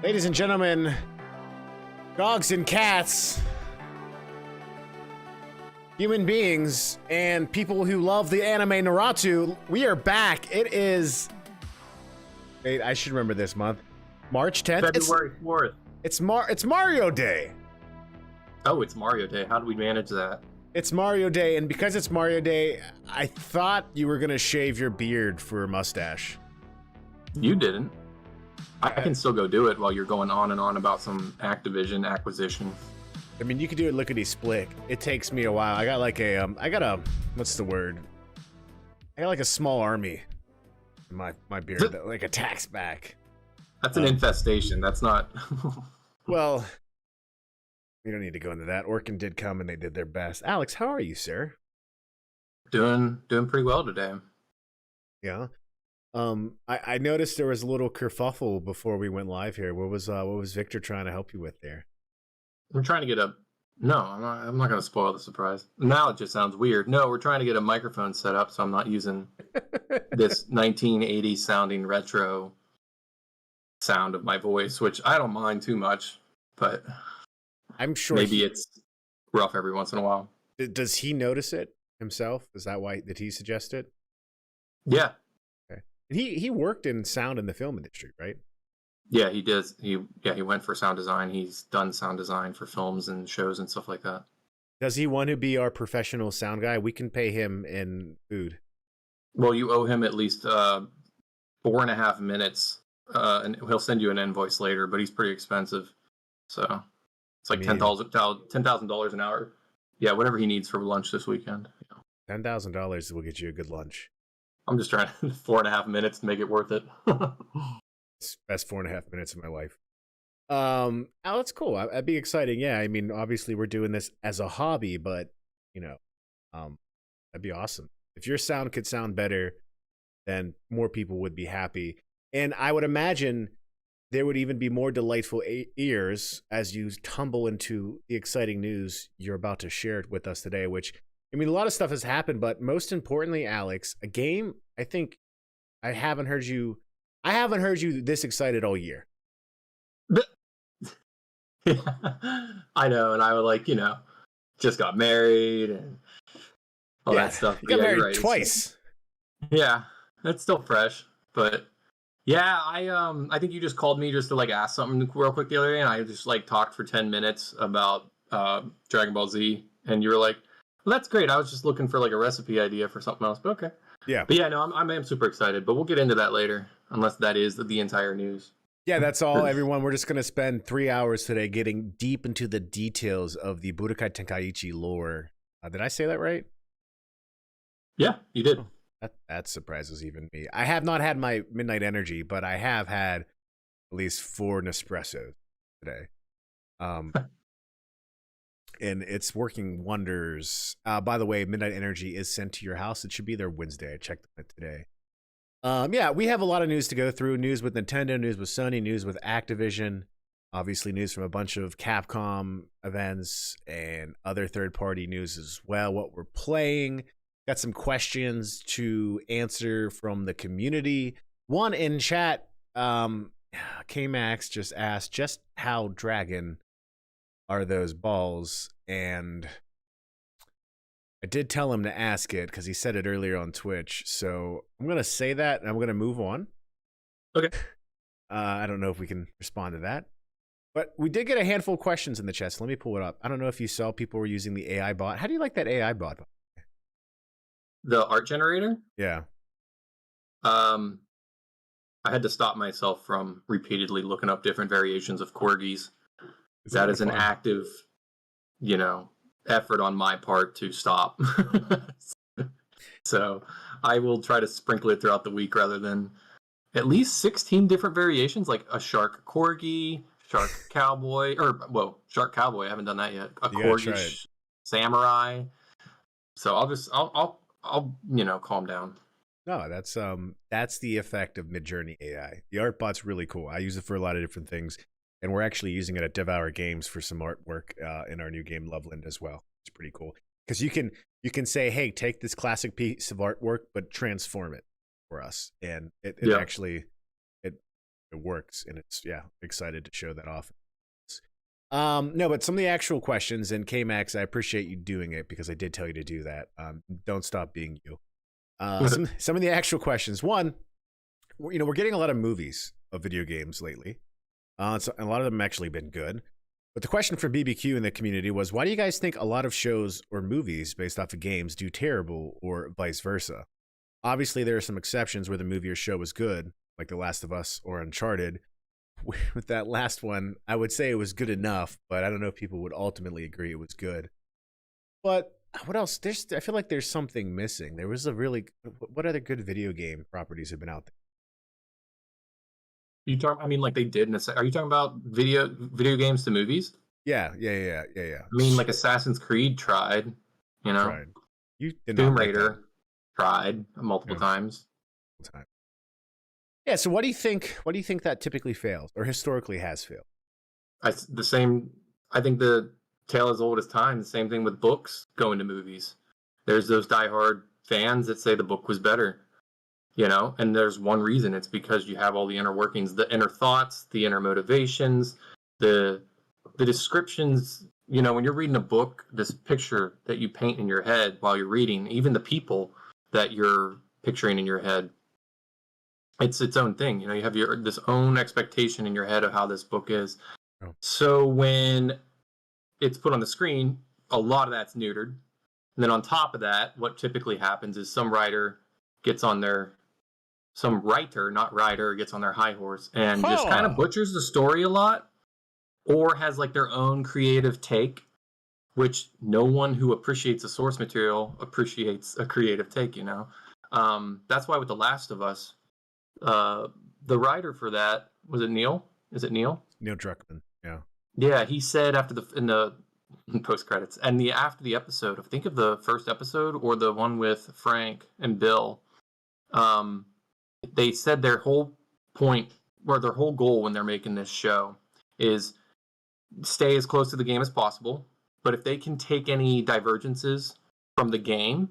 Ladies and gentlemen, dogs and cats, human beings, and people who love the anime Naruto, we are back. It is... Wait, I should remember this month. March 10th? February 4th. It's Mario Day. Oh, it's Mario Day. How do we manage that? It's Mario Day, and because it's Mario Day, I thought you were going to shave your beard for a mustache. You didn't. I can still go do it while you're going on and on about some Activision acquisition. I mean, you could do it lickety-split. It takes me a while. I got like a, what's the word? I got like a small army in my beard that like attacks back. That's an infestation. That's not... Well, we don't need to go into that. Orkin did come and they did their best. Alex, how are you, sir? Doing pretty well today. Yeah. I noticed there was a little kerfuffle before we went live here. What was Victor trying to help you with there? We're trying to get a... No, I'm not going to spoil the surprise. Now it just sounds weird. No, we're trying to get a microphone set up so I'm not using this 1980s sounding retro sound of my voice, which I don't mind too much, but I'm sure maybe it's rough every once in a while. Does he notice it himself? Is that why did he suggest it? Yeah. Okay. He worked in sound in the film industry, right? Yeah, he does. He went for sound design. He's done sound design for films and shows and stuff like that. Does he want to be our professional sound guy? We can pay him in food. Well, you owe him at least 4.5 minutes, and he'll send you an invoice later. But he's pretty expensive, so it's like $10,000 an hour. Yeah, whatever he needs for lunch this weekend. $10,000 will get you a good lunch. I'm just trying 4.5 minutes to make it worth it. Best 4.5 minutes of my life. Oh, that's cool. That'd be exciting. Yeah, I mean, obviously we're doing this as a hobby, but you know, that'd be awesome. If your sound could sound better, then more people would be happy. And I would imagine there would even be more delightful ears as you tumble into the exciting news you're about to share with us today, which, I mean, a lot of stuff has happened, but most importantly, Alex, a game, I think I haven't heard you this excited all year. I know, and I would like, just got married and all that stuff. You got married twice. Yeah, that's still fresh, but yeah, I think you just called me just to like ask something real quick the other day, and I just like talked for 10 minutes about Dragon Ball Z, and you were like, well, that's great. I was just looking for like a recipe idea for something else, but okay. Yeah. But yeah, no, I am super excited, but we'll get into that later, unless that is the entire news. Yeah, that's all, everyone. We're just going to spend 3 hours today getting deep into the details of the Budokai Tenkaichi lore. Did I say that right? Yeah, you did. That surprises even me. I have not had my midnight energy, but I have had at least 4 Nespressos today. And it's working wonders. By the way, midnight energy is sent to your house. It should be there Wednesday. I checked it today. Yeah, we have a lot of news to go through. News with Nintendo, news with Sony, news with Activision. Obviously, news from a bunch of Capcom events and other third-party news as well. What we're playing. Got some questions to answer from the community. One in chat, K-Max just asked, just how dragon are those balls? And I did tell him to ask it because he said it earlier on Twitch. So I'm going to say that and I'm going to move on. Okay. I don't know if we can respond to that. But we did get a handful of questions in the chat. So let me pull it up. I don't know if you saw people were using the AI bot. How do you like that AI bot? The art generator? Yeah. I had to stop myself from repeatedly looking up different variations of corgis. That is an active, effort on my part to stop. So I will try to sprinkle it throughout the week rather than at least 16 different variations, like a shark corgi, shark cowboy, shark cowboy. I haven't done that yet. A corgi samurai. So I'll calm down. No, that's the effect of Midjourney AI. The art bot's really cool. I use it for a lot of different things, and we're actually using it at Devour Games for some artwork in our new game Loveland as well. It's pretty cool because you can say, hey, take this classic piece of artwork but transform it for us, and it it works, and it's excited to show that off. No, but some of the actual questions, and K-Max, I appreciate you doing it because I did tell you to do that. Don't stop being you. Some of the actual questions. One, we're getting a lot of movies of video games lately. So a lot of them have actually been good. But the question from BBQ in the community was, why do you guys think a lot of shows or movies based off of games do terrible, or vice versa? Obviously, there are some exceptions where the movie or show was good, like The Last of Us or Uncharted. With that last one, I would say it was good enough, but I don't know if people would ultimately agree it was good. But what else? I feel like there's something missing. There was what other good video game properties have been out there? You talk? I mean, like they did. Are you talking about video games to movies? Yeah. I mean, like Assassin's Creed tried. Tried. You did Tomb Raider tried multiple times. Yeah. So what do you think? What do you think that typically fails, or historically has failed? I think the tale as old as time. The same thing with books going to movies. There's those diehard fans that say the book was better. And there's one reason. It's because you have all the inner workings, the inner thoughts, the inner motivations, the descriptions. When you're reading a book, this picture that you paint in your head while you're reading, even the people that you're picturing in your head, it's its own thing. You have this own expectation in your head of how this book is. Oh. So when it's put on the screen, a lot of that's neutered. And then on top of that, what typically happens is some writer, not writer, gets on their high horse and just kind of butchers the story a lot, or has like their own creative take, which no one who appreciates the source material appreciates a creative take, That's why with The Last of Us, the writer for that, was it Neil? Is it Neil? Neil Druckmann, yeah. Yeah, he said in the post credits and after the episode, I think of the first episode or the one with Frank and Bill, they said their whole point, or their whole goal when they're making this show, is stay as close to the game as possible. But if they can take any divergences from the game,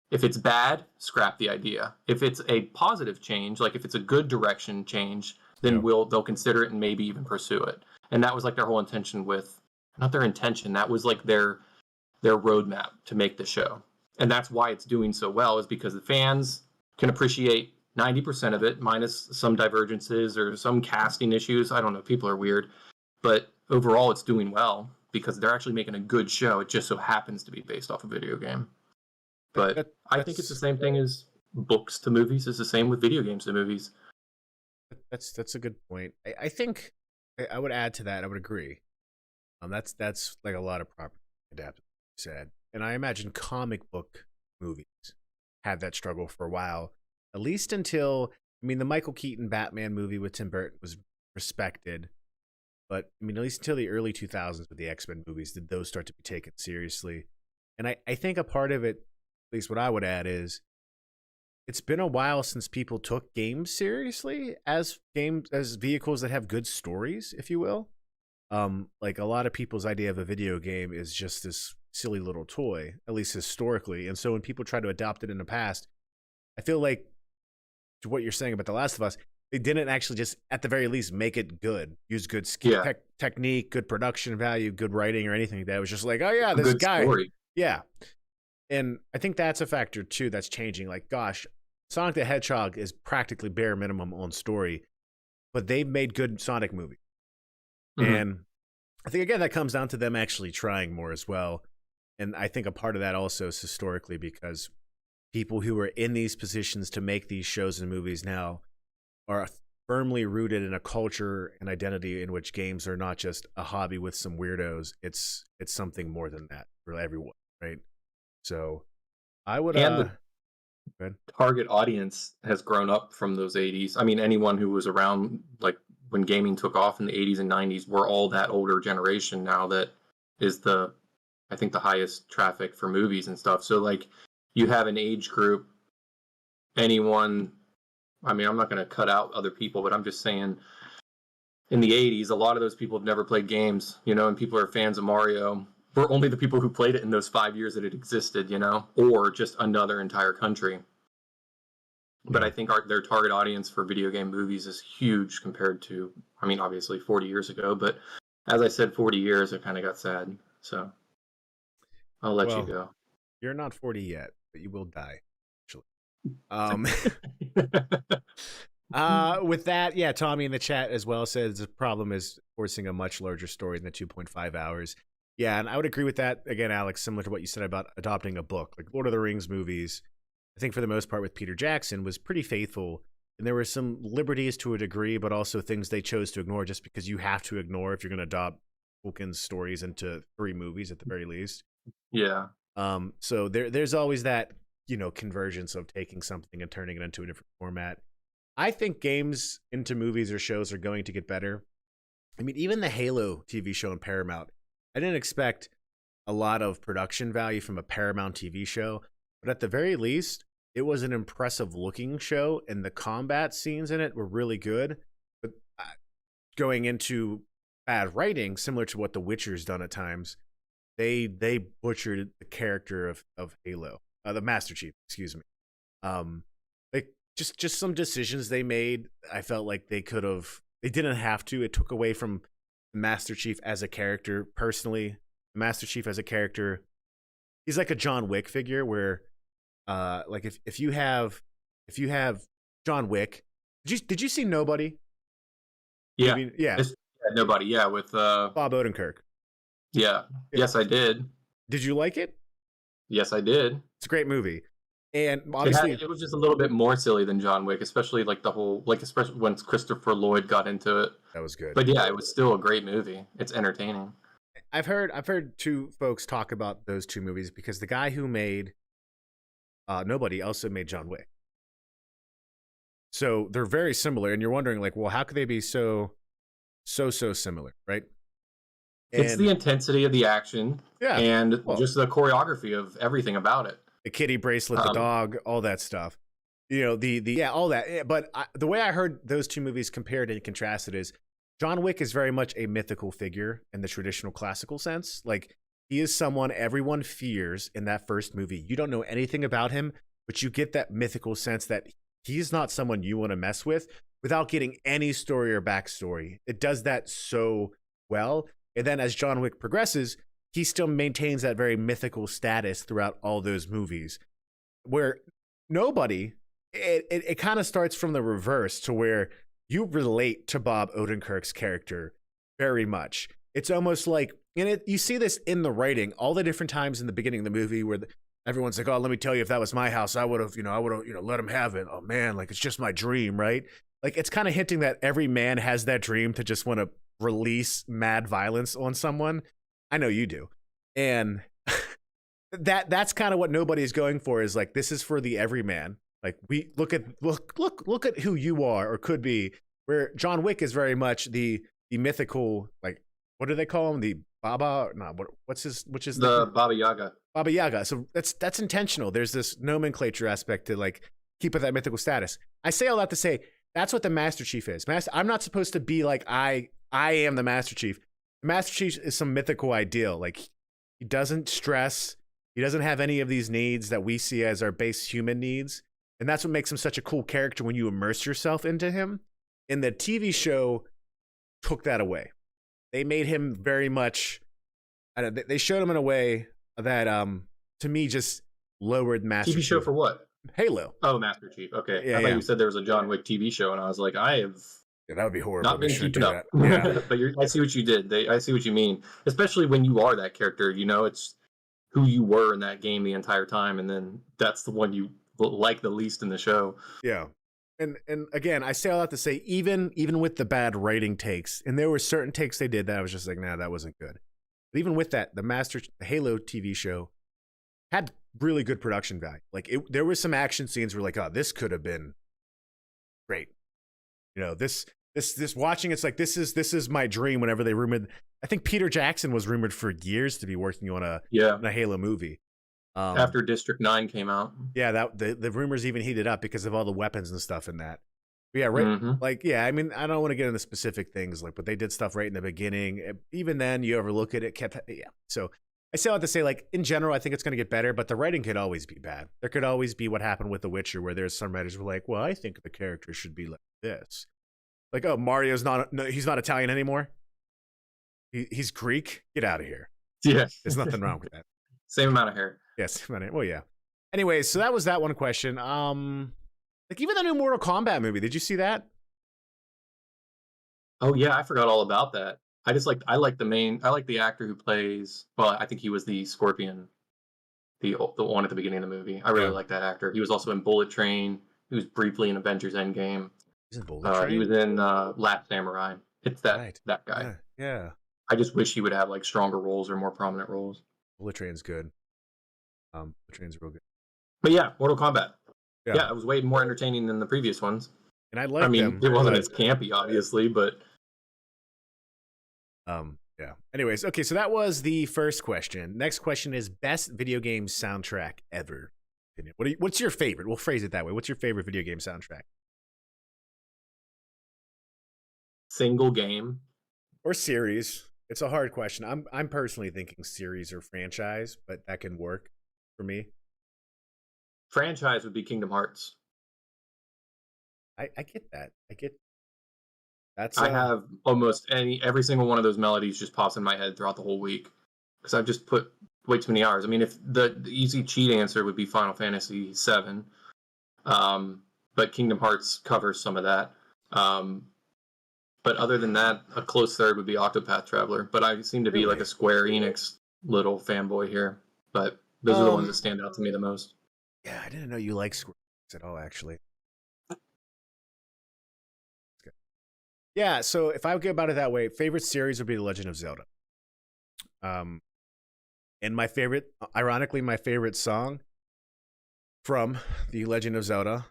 if it's bad, scrap the idea. If it's a positive change, like if it's a good direction change, then they'll consider it and maybe even pursue it. And that was like their whole intention not their intention, that was like their roadmap to make the show. And that's why it's doing so well, is because the fans can appreciate 90% of it, minus some divergences or some casting issues. I don't know, people are weird. But overall, it's doing well because they're actually making a good show. It just so happens to be based off a video game. But I think it's the same thing as books to movies. It's the same with video games to movies. That's a good point. I think I would add to that. I would agree. That's like a lot of property adapted, said. And I imagine comic book movies had that struggle for a while. At least until, the Michael Keaton Batman movie with Tim Burton was respected. But, at least until the early 2000s with the X-Men movies, did those start to be taken seriously. And I think a part of it, at least what I would add, is it's been a while since people took games seriously as vehicles that have good stories, if you will. Like a lot of people's idea of a video game is just this silly little toy, at least historically. And so when people try to adopt it in the past, I feel like, to what you're saying about The Last of Us, they didn't actually just, at the very least, make it good. Use good skill, technique, good production value, good writing, or anything like that. It was just like, oh yeah, this guy. Story. Yeah. And I think that's a factor too that's changing. Like, gosh, Sonic the Hedgehog is practically bare minimum on story, but they've made good Sonic movies. Mm-hmm. And I think, again, that comes down to them actually trying more as well. And I think a part of that also is historically because people who are in these positions to make these shows and movies now are firmly rooted in a culture and identity in which games are not just a hobby with some weirdos. It's something more than that for everyone, right? So I would... the target audience has grown up from those 80s. Anyone who was around like when gaming took off in the 80s and 90s, we're all that older generation now that is I think the highest traffic for movies and stuff. So like you have an age group, anyone, I'm not going to cut out other people, but I'm just saying in the 80s, a lot of those people have never played games, and people are fans of Mario. We're only the people who played it in those 5 years that it existed, or just another entire country. But I think their target audience for video game movies is huge compared to, I mean, obviously 40 years ago. But as I said, 40 years, it kind of got sad. So I'll let you go. You're not 40 yet, but you will die, actually. With that, yeah, Tommy in the chat as well says the problem is forcing a much larger story than the 2.5 hours. Yeah, and I would agree with that. Again, Alex, similar to what you said about adopting a book. Like Lord of the Rings movies, I think for the most part with Peter Jackson was pretty faithful. And there were some liberties to a degree, but also things they chose to ignore just because you have to ignore if you're going to adopt Tolkien's stories into 3 movies at the very least. Yeah. So there's always that, convergence of taking something and turning it into a different format. I think games into movies or shows are going to get better. I mean, even the Halo TV show on Paramount, I didn't expect a lot of production value from a Paramount TV show, but at the very least, it was an impressive looking show, and the combat scenes in it were really good. But going into bad writing, similar to what The Witcher's done at times, they butchered the character of Halo, the Master Chief, excuse me. Just some decisions they made, I felt like they didn't have to. It took away from Master Chief as a character. Personally, Master Chief as a character, he's like a John Wick figure where, like if you have John Wick, did you see Nobody? Yeah. Yeah, Nobody. Yeah, with Bob Odenkirk. Yeah. Yes, I did. Did you like it? Yes, I did. It's a great movie. And obviously it was just a little bit more silly than John Wick, especially like the whole, like especially when Christopher Lloyd got into it. That was good. But yeah, it was still a great movie. It's entertaining. I've heard 2 folks talk about those 2 movies because the guy who made Nobody also made John Wick. So they're very similar, and you're wondering like, well, how could they be so similar, right? It's the intensity of the action, and just the choreography of everything about it. The kitty bracelet, the dog, all that stuff. All that. But the way I heard those 2 movies compared and contrasted is John Wick is very much a mythical figure in the traditional classical sense. Like, he is someone everyone fears in that first movie. You don't know anything about him, but you get that mythical sense that he's not someone you want to mess with without getting any story or backstory. It does that so well. And then as John Wick progresses, he still maintains that very mythical status throughout all those movies. Where Nobody, it kind of starts from the reverse to where you relate to Bob Odenkirk's character very much. It's almost like, and you see this in the writing, all the different times in the beginning of the movie where everyone's like, oh, let me tell you, if that was my house, I would have, let him have it. Oh man, like it's just my dream, right? Like it's kind of hinting that every man has that dream to just want to release mad violence on someone. I know you do. And that's kind of what Nobody is going for, is like, this is for the everyman. Like, we look at who you are or could be, where John Wick is very much the mythical, like, what do they call him? The Baba? No, which is the Baba Yaga. Baba Yaga. So that's intentional. There's this nomenclature aspect to like keep with that mythical status. I say all that to say that's what the Master Chief is. I'm not supposed to be like I am the Master Chief. The Master Chief is some mythical ideal. Like, he doesn't stress. He doesn't have any of these needs that we see as our base human needs. And that's what makes him such a cool character when you immerse yourself into him. And the TV show took that away. They made him very much, they showed him in a way that, to me, just lowered Master Chief. TV show for what? Halo. Oh, Master Chief. Okay. Yeah, I thought you said there was a John Wick TV show, and I was like, that would be horrible. Not been keeping up. Yeah. But I see what you did. I see what you mean. Especially when you are that character, it's who you were in that game the entire time, and then that's the one you like the least in the show. Yeah. And again, I say all that to say, even with the bad writing takes, and there were certain takes they did that I was just like, nah, that wasn't good. But even with that, the Halo TV show had really good production value. Like, there were some action scenes where like, oh, this could have been great. This watching, it's like, this is my dream. Whenever they rumored, I think Peter Jackson was rumored for years to be working on a Halo movie. After District 9 came out. Yeah, that the rumors even heated up because of all the weapons and stuff in that. But yeah, right. Mm-hmm. Like, yeah, I mean, I don't want to get into specific things, like, but they did stuff right in the beginning. Even then, you overlook it, it kept, yeah. So I still have to say, like, in general, I think it's going to get better, but the writing could always be bad. There could always be what happened with The Witcher, where there's some writers who were like, well, I think the character should be like this. Like, oh, Mario's he's not Italian anymore. He's Greek. Get out of here. Yeah. There's nothing wrong with that. Same amount of hair. Yes. Well, yeah. Anyways, so that was that one question. Like, even the new Mortal Kombat movie, did you see that? Oh yeah, I forgot all about that. I like the actor who plays, well, I think he was the Scorpion, the one at the beginning of the movie. I really like that actor. He was also in Bullet Train. He was briefly in Avengers Endgame. He's in Bullet Train? He was in Last Samurai. It's that guy. Yeah. I just wish he would have like stronger roles or more prominent roles. Bullet Train's good. Bullet Train's real good. But yeah, Mortal Kombat. Yeah, it was way more entertaining than the previous ones. And I like them. It wasn't as campy, obviously, but yeah. Anyways, okay, so that was the first question. Next question is best video game soundtrack ever. What's your favorite? We'll phrase it that way. What's your favorite video game soundtrack? Single game or series? It's a hard question. I'm personally thinking series or franchise, but that can work for me. Franchise would be Kingdom Hearts. I get that. I have almost every single one of those melodies just pops in my head throughout the whole week because I've just put way too many hours. I mean, if the easy cheat answer would be Final Fantasy VII, but Kingdom Hearts covers some of that. But other than that, a close third would be Octopath Traveler. But I seem to be like a Square Enix little fanboy here. But those are the ones that stand out to me the most. Yeah, I didn't know you liked Square Enix at all, actually. Yeah, so if I would go about it that way, favorite series would be The Legend of Zelda. And my favorite, ironically, my favorite song from The Legend of Zelda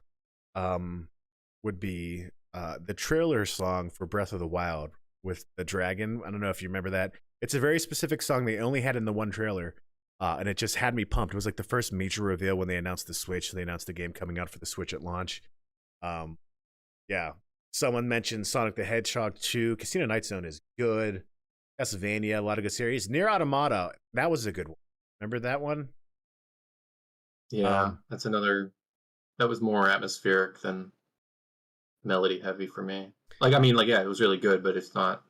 would be the trailer song for Breath of the Wild with the dragon. I don't know if you remember that. It's a very specific song they only had in the one trailer, and it just had me pumped. It was like the first major reveal when they announced the Switch. They announced the game coming out for the Switch at launch. Yeah. Someone mentioned Sonic the Hedgehog 2. Casino Night Zone is good. Castlevania, a lot of good series. Nier Automata, that was a good one. Remember that one? Yeah, that's another. That was more atmospheric than melody heavy for me. It was really good, but it's not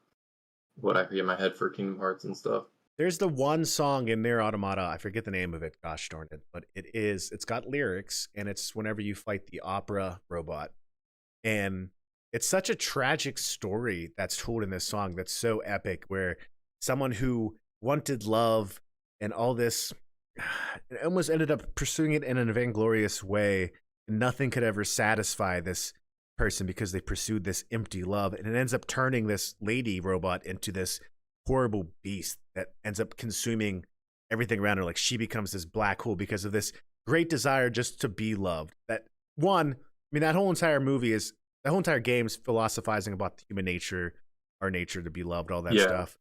what I hear in my head for Kingdom Hearts and stuff. There's the one song in Nier Automata, I forget the name of it, gosh darn it, but it's got lyrics, and it's whenever you fight the opera robot. And it's such a tragic story that's told in this song that's so epic, where someone who wanted love and all this almost ended up pursuing it in a vainglorious way. And nothing could ever satisfy this person because they pursued this empty love. And it ends up turning this lady robot into this horrible beast that ends up consuming everything around her. Like, she becomes this black hole because of this great desire just to be loved. That whole entire movie is, the whole entire game is philosophizing about the human nature, our nature to be loved, all that stuff.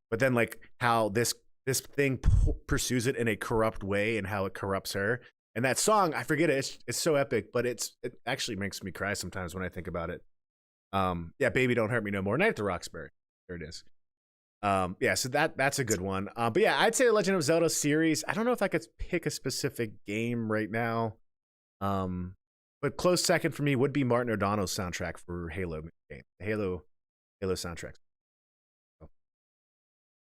But then, like, how this thing pursues it in a corrupt way and how it corrupts her. And that song, I forget it. It's so epic, but it actually makes me cry sometimes when I think about it. Yeah, Baby Don't Hurt Me No More. Night at the Roxbury. There it is. Yeah, so that's a good one. But yeah, I'd say the Legend of Zelda series. I don't know if I could pick a specific game right now. But close second for me would be Martin O'Donnell's soundtrack for Halo game. The Halo soundtrack.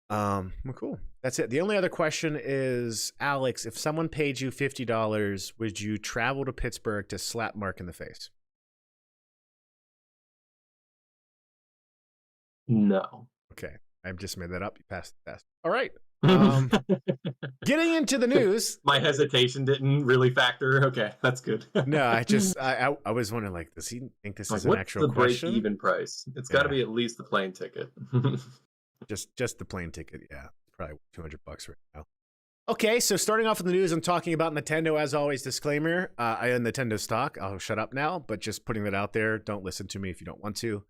Well, cool. That's it. The only other question is, Alex, if someone paid you $50, would you travel to Pittsburgh to slap Mark in the face? No. Okay. I just made that up. You passed the test. All right. Getting into the news. My hesitation didn't really factor. Okay, that's good. No, I was wondering, like, does he think this is an actual question? What's the break-even price? It's got to be at least the plane ticket. just the plane ticket, yeah. Probably $200 right now. Okay, so starting off with the news, I'm talking about Nintendo, as always. Disclaimer, I own Nintendo stock. I'll shut up now, but just putting that out there. Don't listen to me if you don't want to.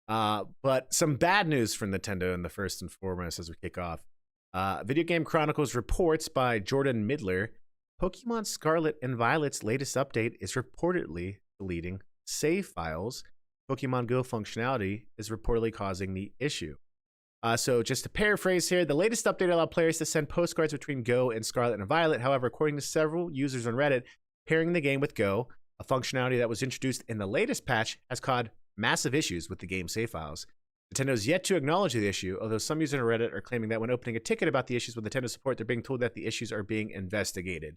But some bad news for Nintendo in the first and foremost as we kick off. Video Game Chronicles reports by Jordan Midler, Pokemon Scarlet and Violet's latest update is reportedly deleting save files. Pokemon Go functionality is reportedly causing the issue. So just to paraphrase here, the latest update allowed players to send postcards between Go and Scarlet and Violet. However, according to several users on Reddit, pairing the game with Go, a functionality that was introduced in the latest patch, has caused massive issues with the game's save files. Nintendo's yet to acknowledge the issue, although some users on Reddit are claiming that when opening a ticket about the issues with Nintendo support, they're being told that the issues are being investigated.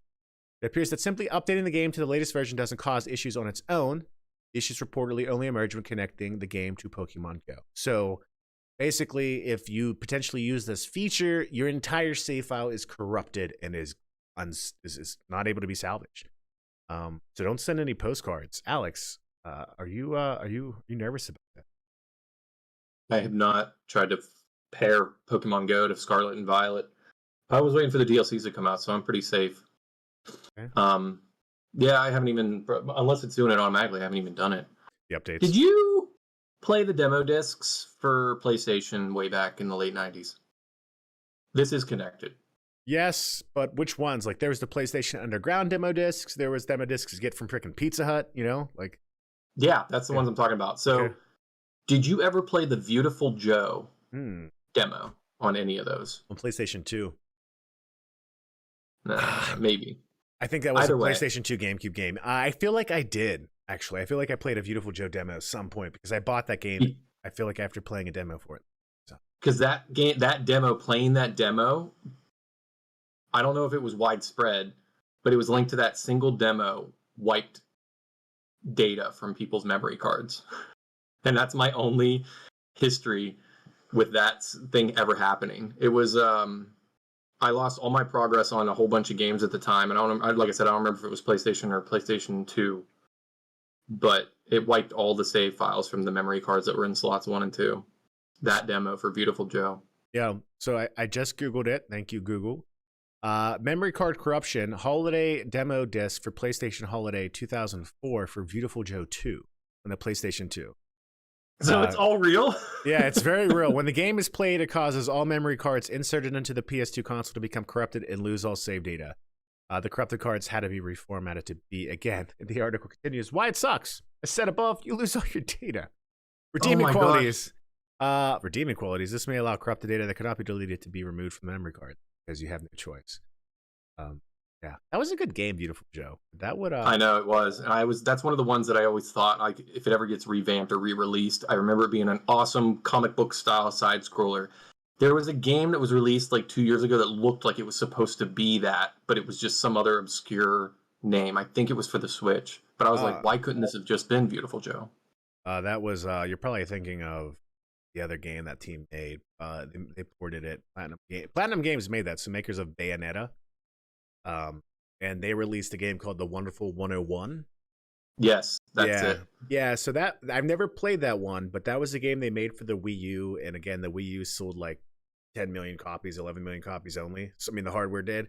It appears that simply updating the game to the latest version doesn't cause issues on its own. Issues reportedly only emerge when connecting the game to Pokemon Go. So basically, if you potentially use this feature, your entire save file is corrupted and is not able to be salvaged. So don't send any postcards. Alex, are you nervous about that? I have not tried to pair Pokemon Go to Scarlet and Violet. I was waiting for the DLCs to come out, so I'm pretty safe. Okay. Yeah, I haven't even, unless it's doing it automatically, I haven't even done it. The updates. Did you play the demo discs for PlayStation way back in the late 90s? This is connected. Yes, but which ones? Like, there was the PlayStation Underground demo discs. There was demo discs you get from freaking Pizza Hut, you know? Like, yeah, that's the ones I'm talking about. So, did you ever play the Beautiful Joe demo on any of those? On PlayStation 2. Maybe. I think that was a PlayStation 2 GameCube game. I feel like I did, actually. I feel like I played a Beautiful Joe demo at some point because I bought that game, I feel like, after playing a demo for it. Because playing that demo, I don't know if it was widespread, but it was linked to that single demo, wiped data from people's memory cards. And that's my only history with that thing ever happening. It was... I lost all my progress on a whole bunch of games at the time, and like I said, I don't remember if it was PlayStation or PlayStation 2, but it wiped all the save files from the memory cards that were in slots 1 and 2. That demo for Beautiful Joe. Yeah, so I just Googled it. Thank you, Google. Memory card corruption, holiday demo disc for PlayStation Holiday 2004 for Beautiful Joe 2 on the PlayStation 2. So it's all real? Yeah, it's very real. When the game is played, it causes all memory cards inserted into the PS2 console to become corrupted and lose all save data. The corrupted cards had to be reformatted to be, again, the article continues, why it sucks. As said above, you lose all your data. Redeeming qualities. Redeeming qualities. This may allow corrupted data that cannot be deleted to be removed from the memory card, because you have no choice. Yeah, that was a good game, Beautiful Joe. That would. I know it was, and that's one of the ones that I always thought, like, if it ever gets revamped or re-released, I remember it being an awesome comic book style side scroller. There was a game that was released like 2 years ago that looked like it was supposed to be that, but it was just some other obscure name. I think it was for the Switch, but I was like, why couldn't this have just been Beautiful Joe? That was. You're probably thinking of the other game that team made. They ported it. Platinum Games made that. So makers of Bayonetta. And they released a game called The Wonderful 101. Yes, that's it. Yeah, so that I've never played that one, but that was a game they made for the Wii U, and again, the Wii U sold like 10 million copies, 11 million copies only. So I mean, the hardware did.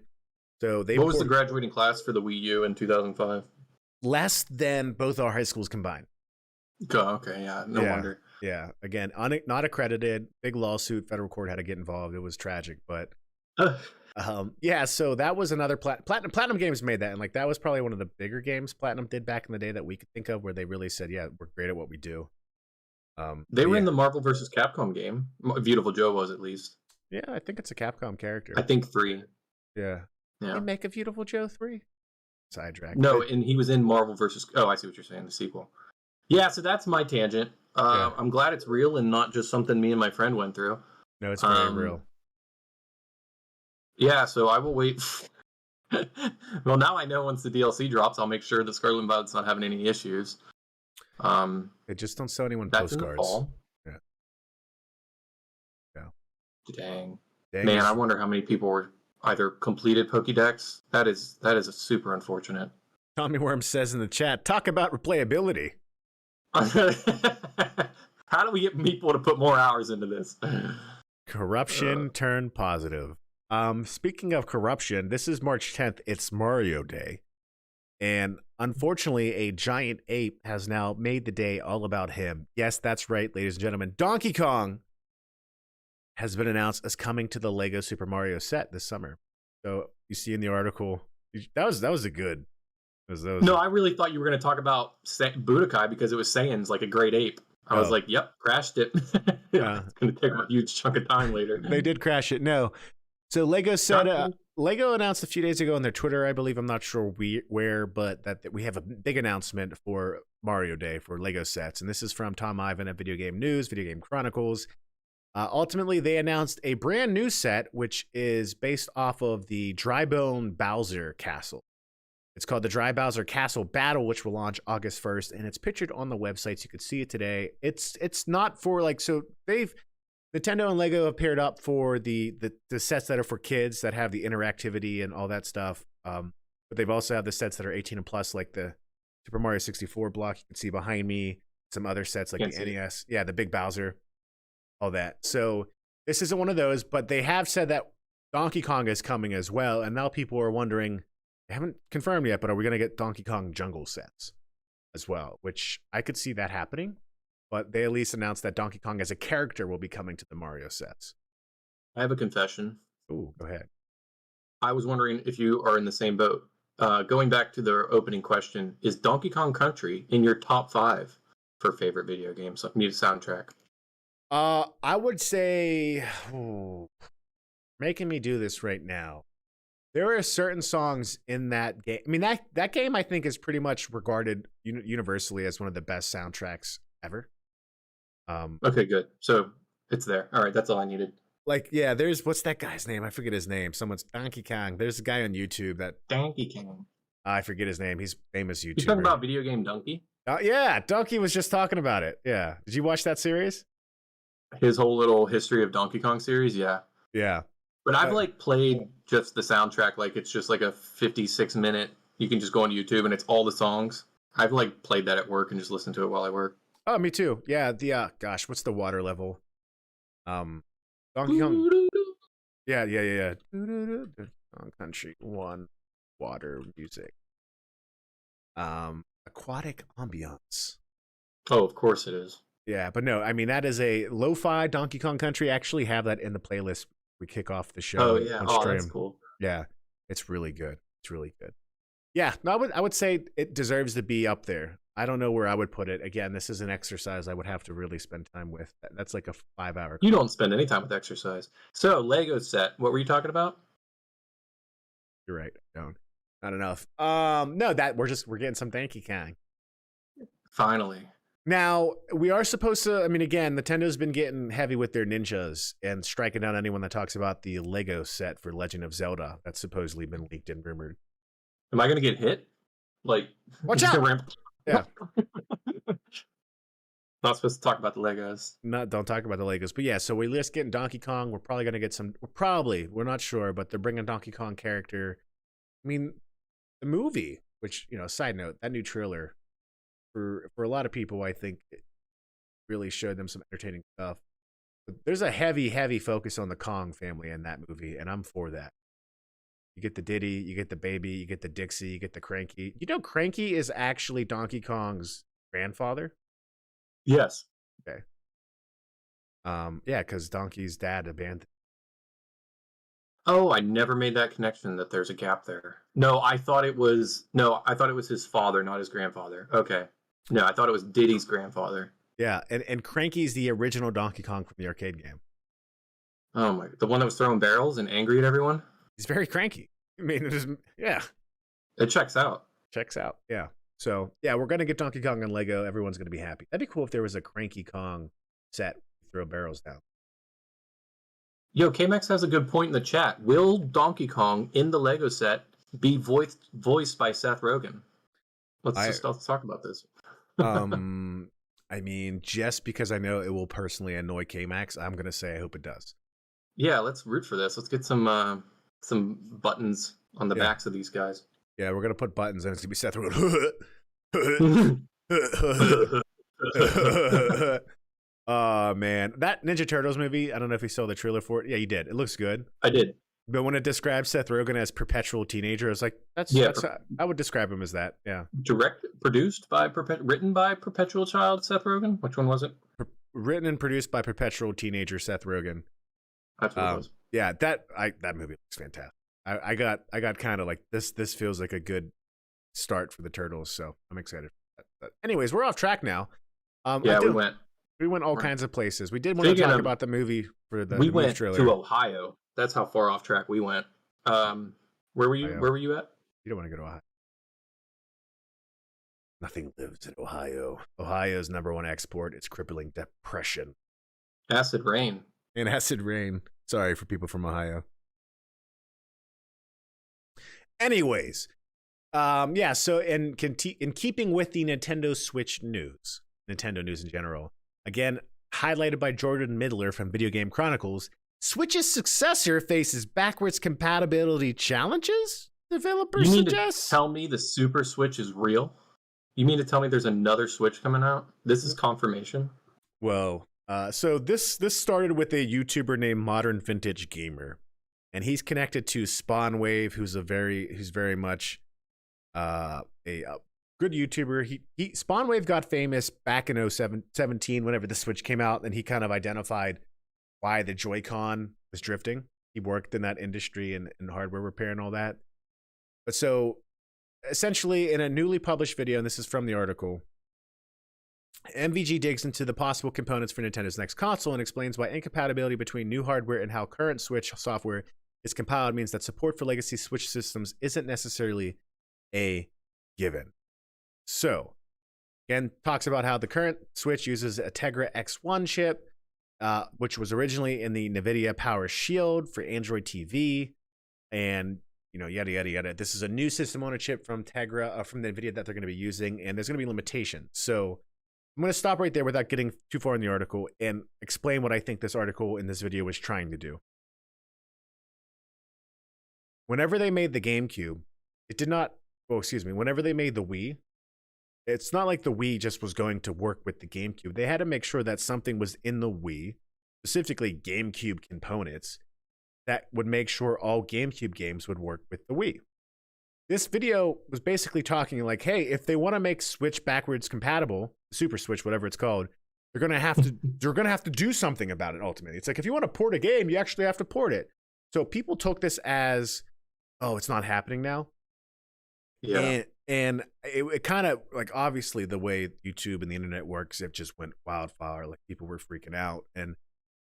So they. What was the graduating class for the Wii U in 2005? Less than both our high schools combined. Oh, okay, yeah, no wonder. Yeah, again, not accredited. Big lawsuit. Federal court had to get involved. It was tragic, but. Yeah, so that was another Platinum Games made that, and like that was probably one of the bigger games Platinum did back in the day that we could think of, where they really said, "Yeah, we're great at what we do." They were in the Marvel vs. Capcom game. Beautiful Joe was, at least. Yeah, I think it's a Capcom character. I think 3. Yeah. They make a Beautiful Joe 3. Sidetrack. No, and he was in Marvel vs. Oh, I see what you're saying. The sequel. Yeah, so that's my tangent. I'm glad it's real and not just something me and my friend went through. No, it's very real. Yeah, so I will wait. Well, now I know once the DLC drops, I'll make sure that Scarlet and Violet's not having any issues. They just don't sell anyone postcards. In the fall. Yeah. Dang. Man, I wonder how many people were either completed Pokédex. That is a super unfortunate. Tommy Worm says in the chat, talk about replayability. How do we get people to put more hours into this? Corruption turned positive. Speaking of corruption, this is March 10th. It's Mario Day. And unfortunately, a giant ape has now made the day all about him. Yes, that's right, ladies and gentlemen. Donkey Kong has been announced as coming to the Lego Super Mario set this summer. So you see in the article, that was a good. No, I really thought you were going to talk about Budokai because it was Saiyan's like a great ape. I was like, yep, crashed it. Yeah. It's going to take a huge chunk of time later. They did crash it. No. So Lego said, Lego announced a few days ago on their Twitter, I believe, I'm not sure where, but that we have a big announcement for Mario Day for Lego sets. And this is from Tom Ivan at Video Game News, Video Game Chronicles. Ultimately, they announced a brand new set, which is based off of the Drybone Bowser Castle. It's called the Dry Bowser Castle Battle, which will launch August 1st, and it's pictured on the website, so you could see it today. It's not for Nintendo and Lego have paired up for the sets that are for kids that have the interactivity and all that stuff. But they've also have the sets that are 18 and plus, like the Super Mario 64 block you can see behind me. Some other sets like the NES, the Big Bowser, all that. So this isn't one of those, but they have said that Donkey Kong is coming as well, and now people are wondering. They haven't confirmed yet, but are we going to get Donkey Kong Jungle sets as well? Which I could see that happening, but they at least announced that Donkey Kong as a character will be coming to the Mario sets. I have a confession. Ooh, go ahead. I was wondering if you are in the same boat. Going back to the opening question, is Donkey Kong Country in your top 5 for favorite video games, music soundtrack? I would say, making me do this right now. There are certain songs in that game. I mean, that game I think is pretty much regarded universally as one of the best soundtracks ever. Okay, good. So it's there. All right, that's all I needed. Like, yeah, there's what's that guy's name? I forget his name. Someone's Donkey Kong. There's a guy on YouTube that Donkey Kong. I forget his name. He's famous YouTuber. You talking about Video Game Donkey? Yeah, Donkey was just talking about it. Yeah, did you watch that series? His whole little history of Donkey Kong series, yeah. Yeah. But I've played just the soundtrack, it's just like a 56-minute. You can just go on YouTube and it's all the songs. I've played that at work and just listened to it while I work. Oh, me too. Yeah. The gosh, what's the water level? Donkey Kong. Yeah. Kong Country 1 water music. Aquatic ambiance. Oh, of course it is. Yeah, but no, I mean that is a lo-fi Donkey Kong Country. I actually have that in the playlist. We kick off the show. Oh yeah, that's cool. Yeah, it's really good. It's really good. Yeah, no, I would say it deserves to be up there. I don't know where I would put it. Again, this is an exercise I would have to really spend time with. That's like a 5-hour. You don't spend any time with exercise. So Lego set. What were you talking about? You're right. No, not enough. No, we're getting some Donkey Kong. Finally. Now, we are supposed to, I mean, again, Nintendo's been getting heavy with their ninjas and striking down anyone that talks about the Lego set for Legend of Zelda that's supposedly been leaked and rumored. Am I going to get hit? Watch out! Yeah. Not supposed to talk about the Legos. No, don't talk about the Legos. But yeah, so we're just getting Donkey Kong. We're probably going to get we're not sure, but they're bringing a Donkey Kong character. I mean, the movie, which, side note, that new trailer, for a lot of people, I think it really showed them some entertaining stuff. But there's a heavy focus on the Kong family in that movie, and I'm for that. You get the Diddy, you get the Baby, you get the Dixie, you get the Cranky. Cranky is actually Donkey Kong's grandfather? Yes. Okay. Yeah, because Donkey's dad abandoned. Oh, I never made that connection that there's a gap there. No, I thought it was his father, not his grandfather. Okay. No, I thought it was Diddy's grandfather. Yeah, and Cranky's the original Donkey Kong from the arcade game. Oh my, the one that was throwing barrels and angry at everyone? He's very cranky. I mean, yeah. It checks out. Yeah. So, yeah, we're going to get Donkey Kong and Lego. Everyone's going to be happy. That'd be cool if there was a Cranky Kong set. Throw barrels down. Yo, KMX has a good point in the chat. Will Donkey Kong in the Lego set be voiced by Seth Rogen? Let's talk about this. I mean, just because I know it will personally annoy KMax, I'm going to say I hope it does. Yeah, let's root for this. Let's get some buttons on the backs of these guys. Yeah, we're going to put buttons and it's going to be Seth Rogen. Oh, man. That Ninja Turtles movie, I don't know if you saw the trailer for it. Yeah, you did. It looks good. I did. But when it describes Seth Rogen as perpetual teenager, I was like, I would describe him as that. Yeah. Written by perpetual child Seth Rogen? Which one was it? Written and produced by perpetual teenager Seth Rogen. That's what it was. Yeah, that movie looks fantastic. I got kind of like this feels like a good start for the Turtles, so I'm excited for that. But anyways, we're off track now. We went. We went all Right. kinds of places. We did want to Speaking talk of, about the movie for the we movie went trailer. to Ohio. That's how far off track we went. Where were you? Ohio. Where were you at? You don't want to go to Ohio. Nothing lives in Ohio. Ohio's #1 export is crippling depression Acid rain. and acid rain. Sorry for people from Ohio. Anyways, yeah. So in keeping with the Nintendo Switch news, Nintendo news in general, again highlighted by Jordan Midler from Video Game Chronicles, Switch's successor faces backwards compatibility challenges. Developers You mean suggest. to tell me the Super Switch is real? You mean to tell me there's another Switch coming out? This is confirmation. Whoa. So this started with a YouTuber named Modern Vintage Gamer, and he's connected to Spawnwave, who's very much a good YouTuber. He Spawnwave got famous back in 17 whenever the Switch came out, and he kind of identified why the Joy-Con was drifting. He worked in that industry and hardware repair and all that. But so essentially in a newly published video, and this is from the article, MVG digs into the possible components for Nintendo's next console and explains why incompatibility between new hardware and how current Switch software is compiled means that support for legacy Switch systems isn't necessarily a given. So, again, talks about how the current Switch uses a Tegra X1 chip, which was originally in the NVIDIA Power Shield for Android TV, and yada yada yada. This is a new system on a chip from Tegra, from the NVIDIA that they're going to be using, and there's going to be limitations. So I'm going to stop right there without getting too far in the article and explain what I think this article in this video was trying to do. Whenever they made the GameCube, whenever they made the Wii, it's not like the Wii just was going to work with the GameCube. They had to make sure that something was in the Wii, specifically GameCube components, that would make sure all GameCube games would work with the Wii. This video was basically talking like, hey, if they want to make Switch backwards compatible, Super Switch, whatever it's called, they're gonna have to do something about it ultimately. It's like if you want to port a game, you actually have to port it. So people took this as, oh, it's not happening now. Yeah. And it kind of like, obviously the way YouTube and the internet works, it just went wildfire. Like people were freaking out. And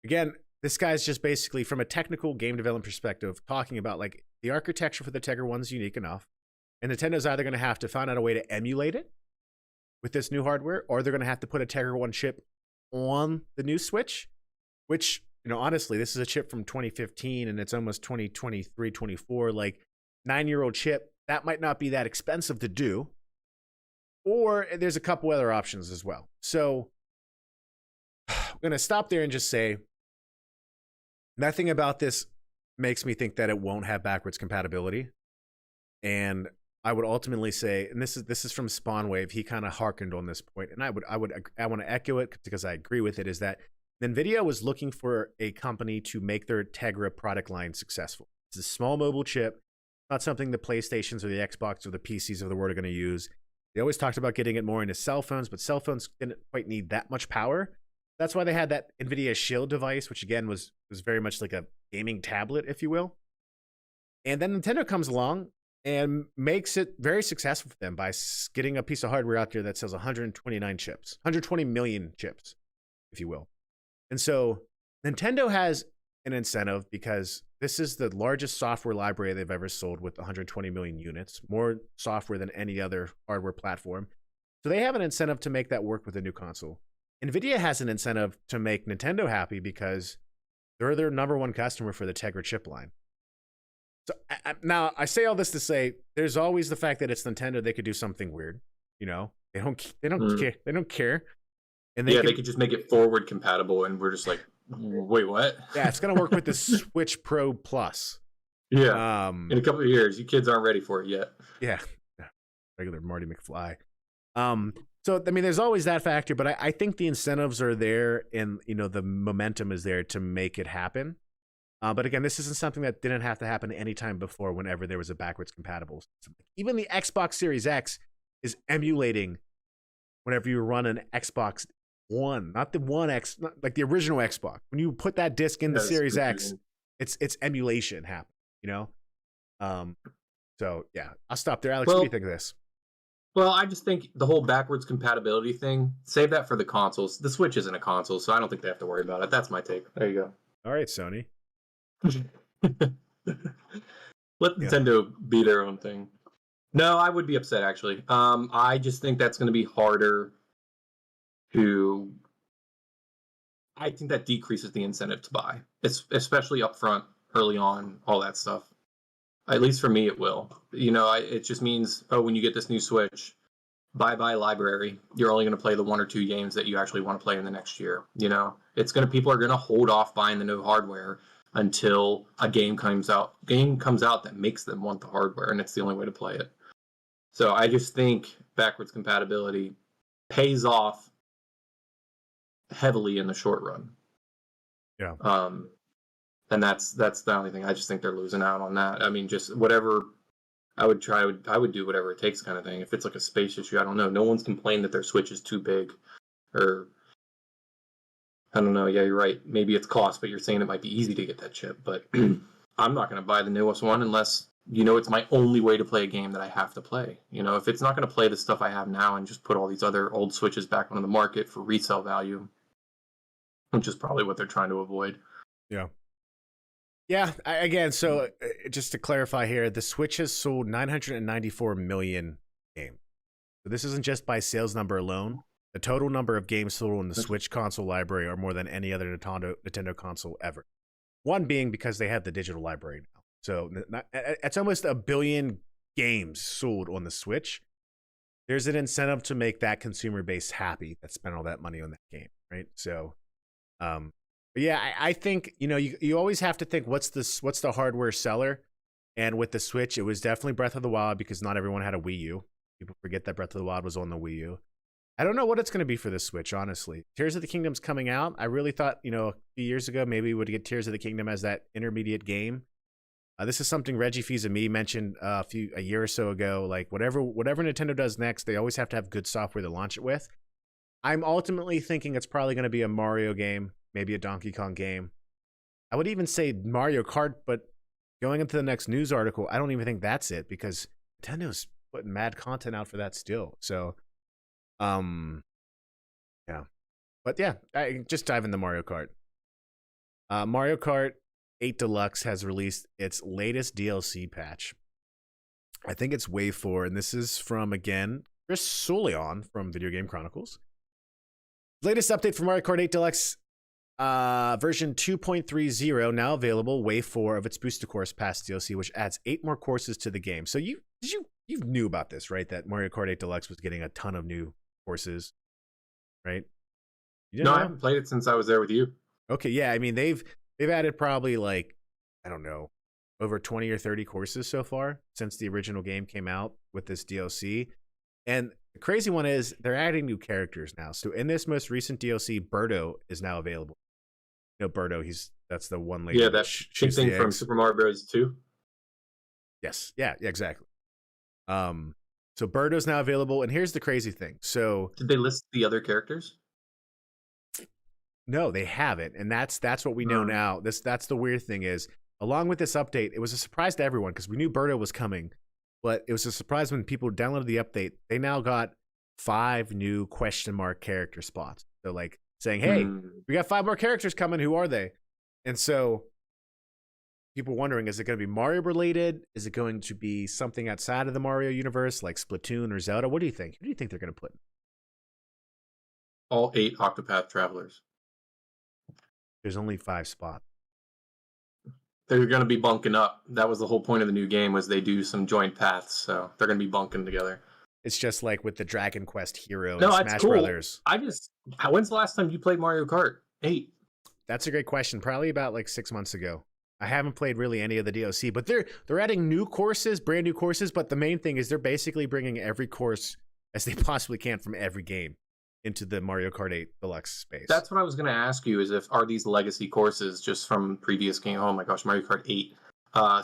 again, this guy's just basically from a technical game development perspective talking about like the architecture for the Tegra 1 is unique enough. And Nintendo's either going to have to find out a way to emulate it with this new hardware, or they're going to have to put a Tegra 1 chip on the new Switch, which, honestly, this is a chip from 2015 and it's almost 2023, 24, like 9-year-old chip. That might not be that expensive to do. Or there's a couple other options as well. So I'm going to stop there and just say nothing about this makes me think that it won't have backwards compatibility. And I would ultimately say, and this is from Spawnwave, he kind of hearkened on this point, and I want to echo it because I agree with it, is that NVIDIA was looking for a company to make their Tegra product line successful. It's a small mobile chip, not something the PlayStations or the Xbox or the PCs of the world are going to use. They always talked about getting it more into cell phones, but cell phones didn't quite need that much power. That's why they had that NVIDIA Shield device, which again was very much like a gaming tablet, if you will. And then Nintendo comes along and makes it very successful for them by getting a piece of hardware out there that sells 129 chips, 120 million chips, if you will. And so Nintendo has an incentive because this is the largest software library they've ever sold with 120 million units, more software than any other hardware platform. So they have an incentive to make that work with a new console. NVIDIA has an incentive to make Nintendo happy because they're their #1 customer for the Tegra chip line. So now I say all this to say there's always the fact that it's Nintendo. They could do something weird, they don't care. They don't care. And they could just make it forward compatible, and we're just like, wait, what? Yeah, it's gonna work with the Switch Pro Plus. Yeah. In a couple of years, you kids aren't ready for it yet. Yeah. Regular Marty McFly. So I mean, there's always that factor, but I think the incentives are there, and the momentum is there to make it happen. But again, this isn't something that didn't have to happen anytime before whenever there was a backwards compatible system. Even the Xbox Series X is emulating whenever you run an Xbox One, not the One X, not like the original Xbox. When you put that disc in the Series X, it's emulation happening, So yeah, I'll stop there. Alex, what do you think of this? Well, I just think the whole backwards compatibility thing, save that for the consoles. The Switch isn't a console, so I don't think they have to worry about it. That's my take. There you All right, Sony. go. Let Yeah. Nintendo be their own thing. No, I would be upset actually. I just think that's going to be harder to. I think that decreases the incentive to buy, especially upfront, early on, all that stuff. At least for me, it will. It just means, oh, when you get this new Switch, bye library. You're only going to play the 1 or 2 games that you actually want to play in the next year. People are going to hold off buying the new hardware until a game comes out. That makes them want the hardware, and it's the only way to play it. So I just think backwards compatibility pays off heavily in the short run. Yeah. And that's the only thing. I just think they're losing out on that. I mean, just whatever I would do whatever it takes kind of thing. If it's like a space issue, I don't know. No one's complained that their Switch is too big, or I don't know. Yeah, you're right. Maybe it's cost, but you're saying it might be easy to get that chip. But I'm not going to buy the newest one unless it's my only way to play a game that I have to play. If it's not going to play the stuff I have now and just put all these other old Switches back onto the market for resale value, which is probably what they're trying to avoid. Yeah. Yeah, again, so just to clarify here, the Switch has sold 994 million games. So this isn't just by sales number alone. The total number of games sold in the Switch console library are more than any other Nintendo console ever. One being because they have the digital library now. So it's almost 1 billion games sold on the Switch. There's an incentive to make that consumer base happy that spent all that money on that game, right? So, but yeah, I think you always have to think what's the hardware seller, and with the Switch, it was definitely Breath of the Wild because not everyone had a Wii U. People forget that Breath of the Wild was on the Wii U. I don't know what it's going to be for the Switch, honestly. Tears of the Kingdom's coming out. I really thought a few years ago maybe we would get Tears of the Kingdom as that intermediate game. This is something Reggie Fils-Aimé mentioned a year or so ago. Like whatever Nintendo does next, they always have to have good software to launch it with. I'm ultimately thinking it's probably going to be a Mario game. Maybe a Donkey Kong game. I would even say Mario Kart, but going into the next news article, I don't even think that's it because Nintendo's putting mad content out for that still. So, yeah. But yeah, I just dive into Mario Kart. Mario Kart 8 Deluxe has released its latest DLC patch. I think it's Wave 4, and this is from, again, Chris Souleon from Video Game Chronicles. Latest update for Mario Kart 8 Deluxe. Version 2.30 now available, Wave 4 of its Booster Course Pass DLC, which adds 8 more courses to the game. So you knew about this, right? That Mario Kart 8 Deluxe was getting a ton of new courses, right? No, I haven't played it since I was there with you. Okay, yeah. I mean, they've added probably like, I don't know, over 20 or 30 courses so far since the original game came out with this DLC. And the crazy one is they're adding new characters now. So in this most recent DLC, Birdo is now available. Birdo, that's the one lady. Yeah, that thing from Super Mario Bros. 2. Yes. Yeah, exactly. So Birdo's now available, and here's the crazy thing. So did they list the other characters? No, they haven't, and that's what we know now. That's the weird thing is, along with this update, it was a surprise to everyone because we knew Birdo was coming, but it was a surprise when people downloaded the update. They now got 5 new question mark character spots. So like saying, hey, we got 5 more characters coming. Who are they? And so people wondering, is it going to be Mario related? Is it going to be something outside of the Mario universe like Splatoon or Zelda? What do you think? Who do you think they're going to put? All 8 Octopath Travelers. There's only 5 spots. They're going to be bunking up. That was the whole point of the new game, was they do some joint paths. So they're going to be bunking together. It's just like with the Dragon Quest Hero and Smash cool. Brothers. When's the last time you played Mario Kart 8? That's a great question. Probably about like 6 months ago. I haven't played really any of the DLC, but they're adding new courses, brand new courses. But the main thing is they're basically bringing every course as they possibly can from every game into the Mario Kart 8 Deluxe space. That's what I was going to ask you, is are these legacy courses just from previous game? Oh my gosh, Mario Kart 8.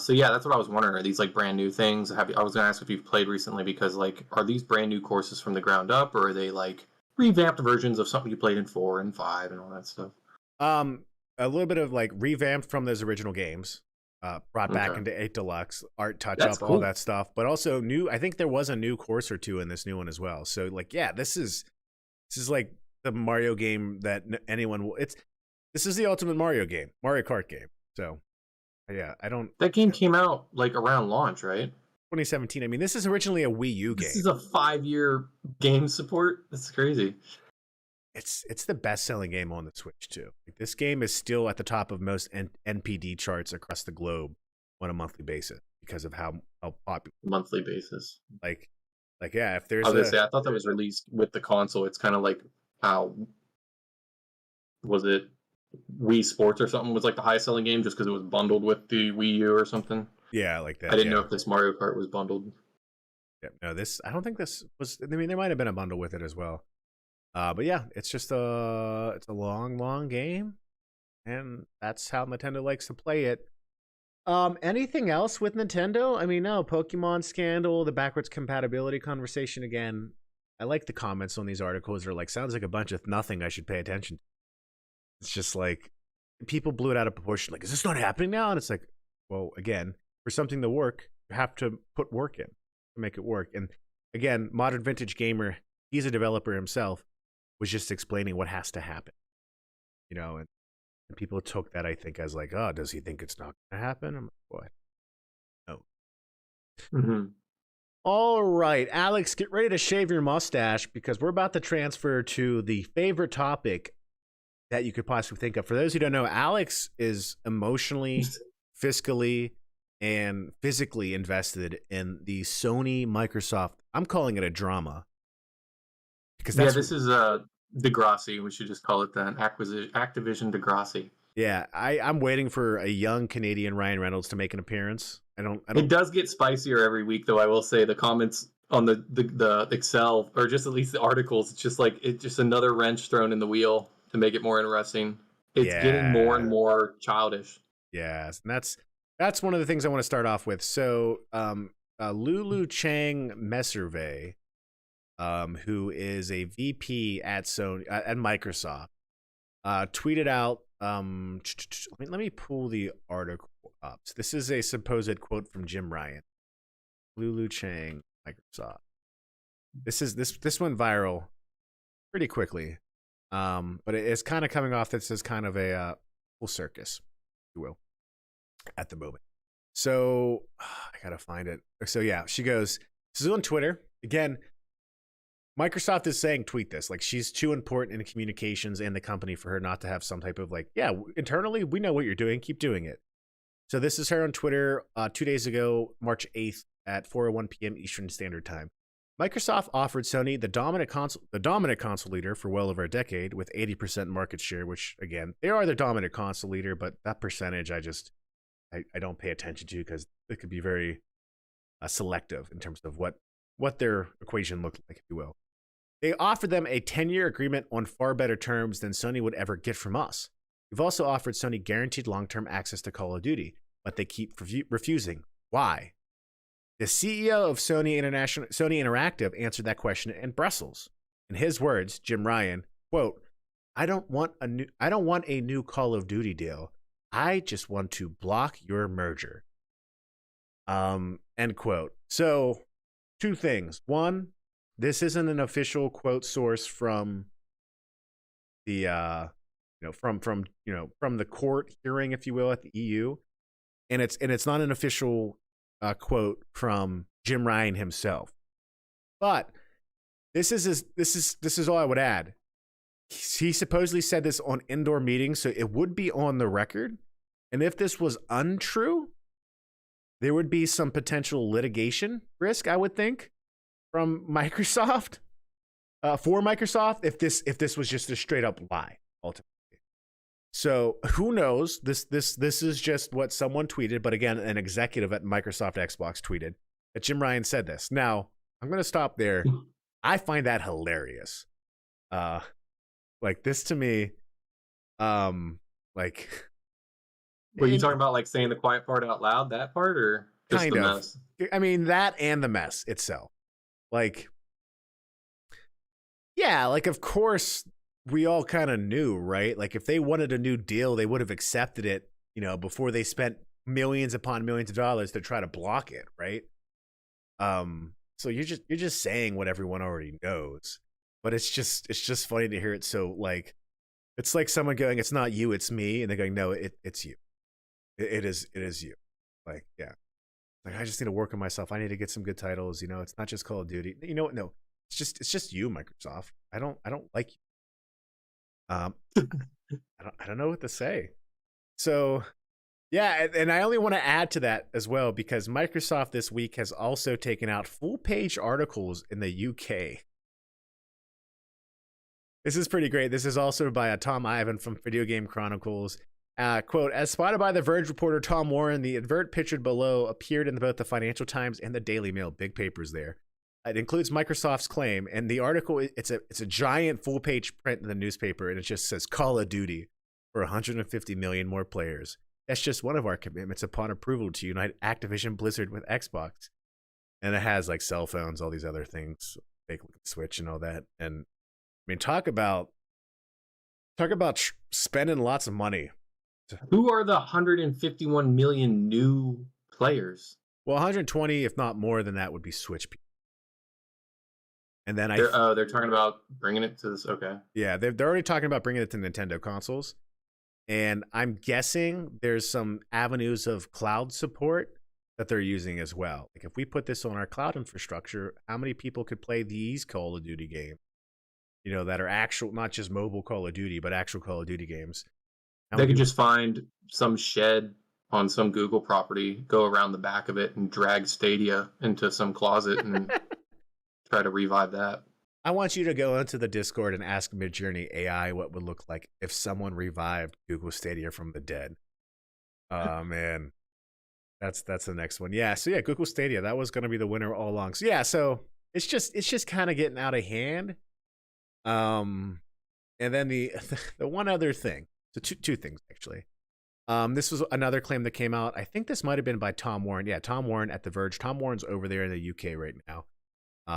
So yeah, that's what I was wondering. Are these like brand new things? I was going to ask if you've played recently, because like, are these brand new courses from the ground up, or are they like revamped versions of something you played in 4 and 5 and all that stuff? A little bit of like revamped from those original games. brought back Okay. into 8 Deluxe, art touch That's up, all cool. that stuff. But also new. I think there was a new course or two in this new one as well. So like, yeah, this is like the Mario game that anyone will. This is the ultimate Mario game, Mario Kart game. So yeah, I don't. That game came out like around launch, right? 2017. I mean, this is originally a Wii U This game. is a 5-year game support. That's crazy. It's the best selling game on the Switch too. Like, this game is still at the top of most NPD charts across the globe on a monthly basis because of how popular. Monthly basis. Like yeah, if I there's was gonna a say I thought that was released with the console. It's kind of like how was it Wii Sports or something was like the high selling game just because it was bundled with the Wii U or something. yeah, like that. I didn't Yeah. know if this Mario Kart was bundled. Yeah, no, this I don't think this was. I mean, there might have been a bundle with it as well. But yeah, it's just it's a long game, and that's how Nintendo likes to play it. Anything else with Nintendo? I mean, no, Pokemon scandal, the backwards compatibility conversation again. I like the comments on these articles. They're like, sounds like a bunch of nothing I should pay attention to. It's just like people blew it out of proportion. Like, is this not happening now? And it's like, well, again, for something to work, you have to put work in to make it work. And again, Modern Vintage Gamer, he's a developer himself, was just explaining what has to happen, and people took that, I think, as like, oh, does he think it's not going to happen? I'm like, what? No. Mm-hmm. All right, Alex, get ready to shave your mustache because we're about to transfer to the favorite topic that you could possibly think of. For those who don't know, Alex is emotionally, fiscally, and physically invested in the Sony Microsoft. I'm calling it a drama. Because this is Degrassi. We should just call it that. Activision Degrassi. Yeah, I'm waiting for a young Canadian Ryan Reynolds to make an appearance. I don't. It does get spicier every week, though. I will say the comments on the Excel, or just at least the articles, it's just another wrench thrown in the wheel to make it more interesting. It's getting more and more childish. Yes, and that's one of the things I want to start off with. So, Lulu Chang Messervey, who is a VP at Sony at Microsoft, tweeted out. Let me pull the article up. So this is a supposed quote from Jim Ryan. Lulu Chang, Microsoft. This went viral pretty quickly, but it's kind of coming off. This is kind of a full circus, if you will, at the moment. So I gotta find it. So yeah, she goes. This is on Twitter again. Microsoft is saying tweet this. Like, she's too important in communications and the company for her not to have some type of like, yeah, internally, we know what you're doing. Keep doing it. So this is her on Twitter 2 days ago, March 8th at 4:01 p.m. Eastern Standard Time. Microsoft offered Sony the dominant console leader for well over a decade with 80% market share, which again, they are the dominant console leader, but that percentage I don't pay attention to because it could be very selective in terms of what their equation looked like, if you will. They offered them a 10-year agreement on far better terms than Sony would ever get from us. We've also offered Sony guaranteed long-term access to Call of Duty, but they keep refusing. Why? The CEO of Sony Interactive answered that question in Brussels. In his words, Jim Ryan, quote, I don't want a new Call of Duty deal. I just want to block your merger. End quote. So, two things. One, this isn't an official quote source from the from the court hearing, if you will, at the EU, and it's not an official quote from Jim Ryan himself. But this is all I would add. He supposedly said this on indoor meetings, so it would be on the record. And if this was untrue, there would be some potential litigation risk, I would think, from Microsoft, for Microsoft, if this was just a straight up lie, ultimately. So who knows? This is just what someone tweeted, but again, an executive at Microsoft Xbox tweeted that Jim Ryan said this. Now, I'm going to stop there. I find that hilarious. Like, this to me, like... Were you talking about like saying the quiet part out loud, that part, or just kind the of mess? I mean, that and the mess itself. Like, yeah, like, of course we all kind of knew, right? Like, if they wanted a new deal, they would have accepted it, before they spent millions upon millions of dollars to try to block it, right? So you're just saying what everyone already knows, but it's just funny to hear it. So like, it's like someone going, "It's not you, it's me," and they're going, "No, it's you. It is you." Like, yeah, like I just need to work on myself. I need to get some good titles. You know, it's not just Call of Duty. You know what? No, it's just you, Microsoft. I don't like you. I don't know what to say. So yeah, and I only want to add to that as well because Microsoft this week has also taken out full-page articles in the UK. This is pretty great. This is also by Tom Ivan from Video Game Chronicles. Quote, as spotted by the Verge reporter Tom Warren, the advert pictured below appeared in both the Financial Times and the Daily Mail. Big papers there. It includes Microsoft's claim, and the article, it's a giant full-page print in the newspaper, and it just says Call of Duty for 150 million more players. That's just one of our commitments upon approval to unite Activision Blizzard with Xbox. And it has like cell phones, all these other things, fake Switch and all that. And I mean, talk about spending lots of money. Who are the 151 million new players? Well, 120, if not more than that, would be Switch people. And then they're talking about bringing it to this. Okay. Yeah, they're already talking about bringing it to Nintendo consoles. And I'm guessing there's some avenues of cloud support that they're using as well. Like if we put this on our cloud infrastructure, how many people could play these Call of Duty games? You know, that are actual, not just mobile Call of Duty, but actual Call of Duty games. They could just find some shed on some Google property, go around the back of it and drag Stadia into some closet and try to revive that. I want you to go into the Discord and ask Midjourney AI what would look like if someone revived Google Stadia from the dead. Oh man, that's the next one. Yeah, so yeah, Google Stadia, that was going to be the winner all along. So yeah, so it's just kind of getting out of hand. And then the one other thing, so two things actually. This was another claim that came out. I think this might have been by Tom Warren. Yeah, Tom Warren at The Verge. Tom Warren's over there in the UK right now.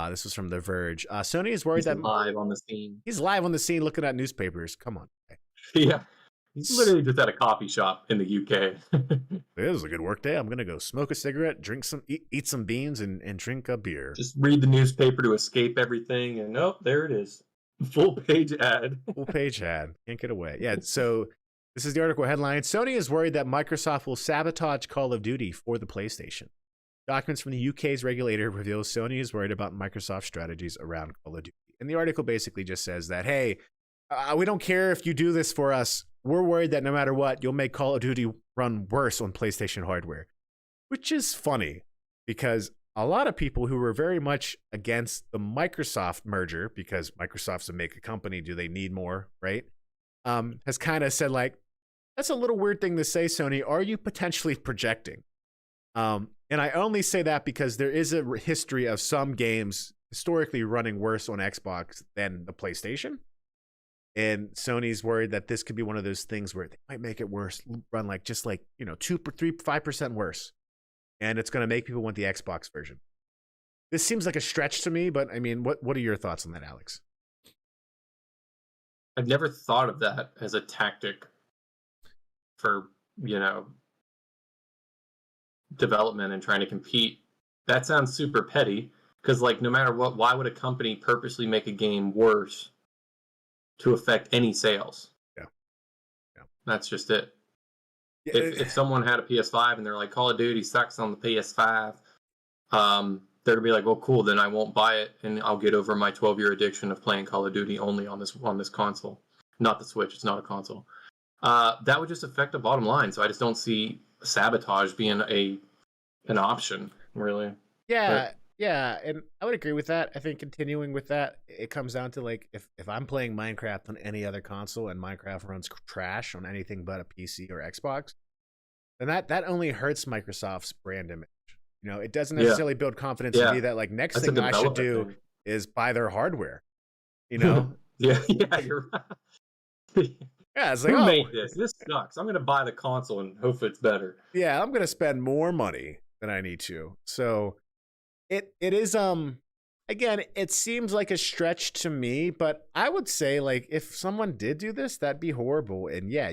This was from The Verge. Sony is worried that live on the scene. He's live on the scene looking at newspapers. Come on. Yeah. He's literally just at a coffee shop in the UK. It was a good work day. I'm going to go smoke a cigarette, eat some beans, and drink a beer. Just read the newspaper to escape everything. And nope, there it is. Full page ad. Full page ad. Can't get away. Yeah, so this is the article headline. Sony is worried that Microsoft will sabotage Call of Duty for the PlayStation. Documents from the UK's regulator reveal Sony is worried about Microsoft's strategies around Call of Duty. And the article basically just says that, hey, we don't care if you do this for us. We're worried that no matter what, you'll make Call of Duty run worse on PlayStation hardware. Which is funny, because a lot of people who were very much against the Microsoft merger, because Microsoft's a make a company, do they need more, right? Has kind of said like, that's a little weird thing to say, Sony. Are you potentially projecting? And I only say that because there is a history of some games historically running worse on Xbox than the PlayStation. And Sony's worried that this could be one of those things where they might make it worse, run like just like, 2, 3, 5% worse. And it's going to make people want the Xbox version. This seems like a stretch to me, but I mean, what are your thoughts on that, Alex? I've never thought of that as a tactic for, development and trying to compete. That sounds super petty because like no matter what, why would a company purposely make a game worse to affect any sales? Yeah. That's just it. Yeah, if someone had a PS5 and they're like, Call of Duty sucks on the PS5, they're gonna be like, well, cool, then I won't buy it and I'll get over my 12-year addiction of playing Call of Duty only on this console. Not the Switch, it's not a console. That would just affect the bottom line. So I just don't see sabotage being an option, really. Yeah, yeah, and I would agree with that. I think continuing with that, it comes down to like if I'm playing Minecraft on any other console and Minecraft runs trash on anything but a PC or Xbox, then that only hurts Microsoft's brand image. It doesn't necessarily build confidence in me that like next thing I should do is buy their hardware. Yeah, you're right. Yeah, it's like, who made this? This sucks. I'm going to buy the console and hope it's better. Yeah, I'm going to spend more money than I need to. So it is, again, it seems like a stretch to me, but I would say like if someone did do this, that'd be horrible. And yeah,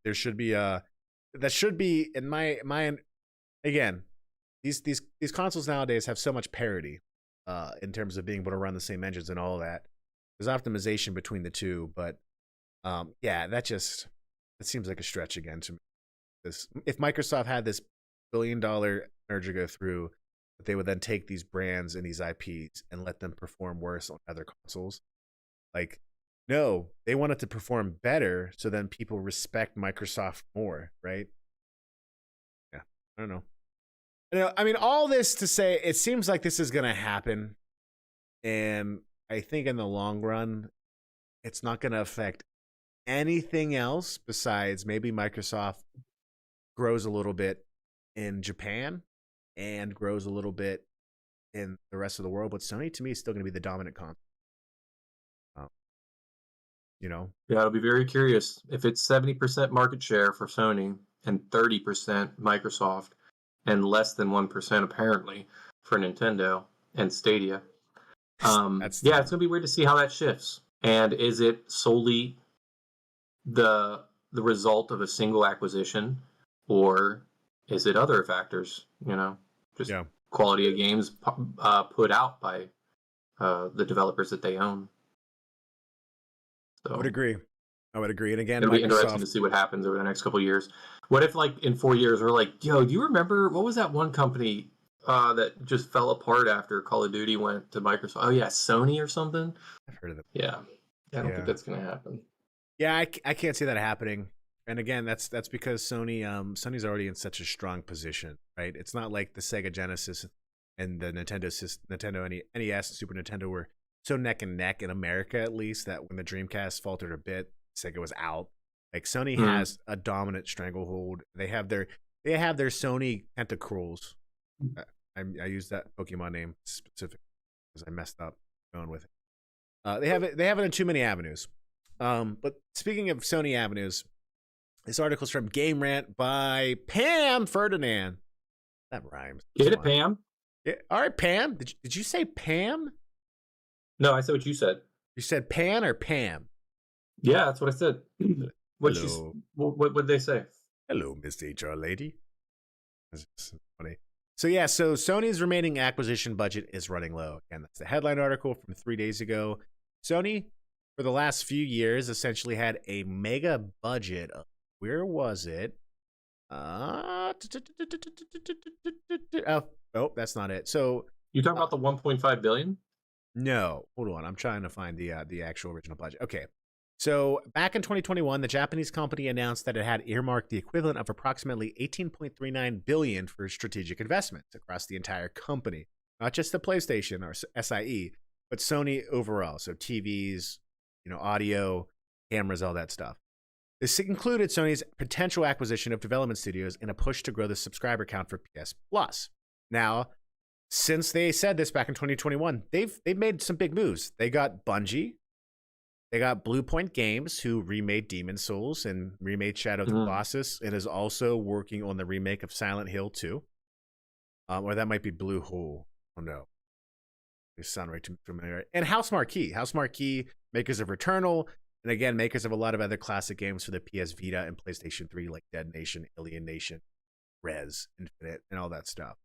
there should be that should be in my again, these consoles nowadays have so much parity in terms of being able to run the same engines and all of that. There's optimization between the two, but yeah, it seems like a stretch again to me. If Microsoft had this $1 billion merger go through, that they would then take these brands and these IPs and let them perform worse on other consoles. Like, no, they want it to perform better so then people respect Microsoft more, right? Yeah, I don't know. I mean, all this to say, it seems like this is going to happen. And I think in the long run, it's not going to affect anything else besides maybe Microsoft grows a little bit in Japan and grows a little bit in the rest of the world. But Sony, to me, is still going to be the dominant console. You know? Yeah, I'll be very curious if it's 70% market share for Sony and 30% Microsoft and less than 1% apparently for Nintendo and Stadia. It's going to be weird to see how that shifts. And is it solely the result of a single acquisition, or is it other factors? Just quality of games put out by the developers that they own. So I would agree. And again, it'll be interesting to see what happens over the next couple of years. What if, like, in 4 years, we're like, yo, do you remember what was that one company that just fell apart after Call of Duty went to Microsoft? Oh yeah, Sony or something. I've heard of them. Yeah, I don't think that's gonna happen. Yeah, I can't see that happening. And again, that's because Sony's already in such a strong position, right? It's not like the Sega Genesis and the Nintendo NES and Super Nintendo were so neck and neck in America, at least, that when the Dreamcast faltered a bit, Sega was out. Like, Sony has a dominant stranglehold. They have their Sony tentacles. I use that Pokemon name specific because I messed up going with it. They have it in too many avenues. But speaking of Sony avenues, this article is from Game Rant by Pam Ferdinand. That rhymes. Get it, Pam? Yeah. All right, Pam. Did you say Pam? No, I said what you said. You said Pan or Pam? Yeah, that's what I said. What did they say? Hello, Miss HR lady. That's funny. So Sony's remaining acquisition budget is running low. Again, that's the headline article from 3 days ago. Sony, for the last few years, essentially had a mega budget of, where was it? Oh, that's not it. So you talking about the 1.5 billion? No, hold on. I'm trying to find the actual original budget. Okay. So back in 2021, the Japanese company announced that it had earmarked the equivalent of approximately $18.39 billion for strategic investments across the entire company, not just the PlayStation or SIE, but Sony overall. So TVs, audio, cameras, all that stuff. This included Sony's potential acquisition of development studios in a push to grow the subscriber count for PS Plus. Now, since they said this back in 2021, they've made some big moves. They got Bungie. They got Blue Point Games, who remade Demon's Souls and remade Shadow of the Colossus, and is also working on the remake of Silent Hill 2. Or that might be Blue Hole. Oh, no. They sound right too familiar. And House Marquee. House Marquee, makers of Returnal, and again, makers of a lot of other classic games for the PS Vita and PlayStation 3, like Dead Nation, Alien Nation, Rez, Infinite, and all that stuff.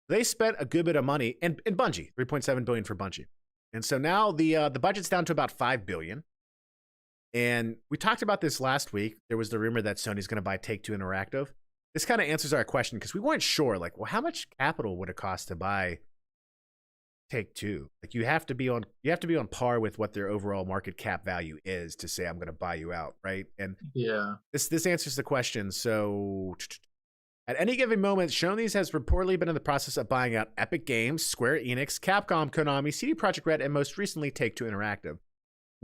They spent a good bit of money, and Bungie, $3.7 billion for Bungie. And so now the budget's down to about $5 billion. And we talked about this last week. There was the rumor that Sony's going to buy Take-Two Interactive. This kind of answers our question because we weren't sure, like, well, how much capital would it cost to buy Take-Two? Like, you have to be on par with what their overall market cap value is to say I'm going to buy you out, right? And yeah, this answers the question. So at any given moment, Sony has reportedly been in the process of buying out Epic Games, Square Enix, Capcom, Konami, CD Projekt Red, and most recently Take-Two Interactive.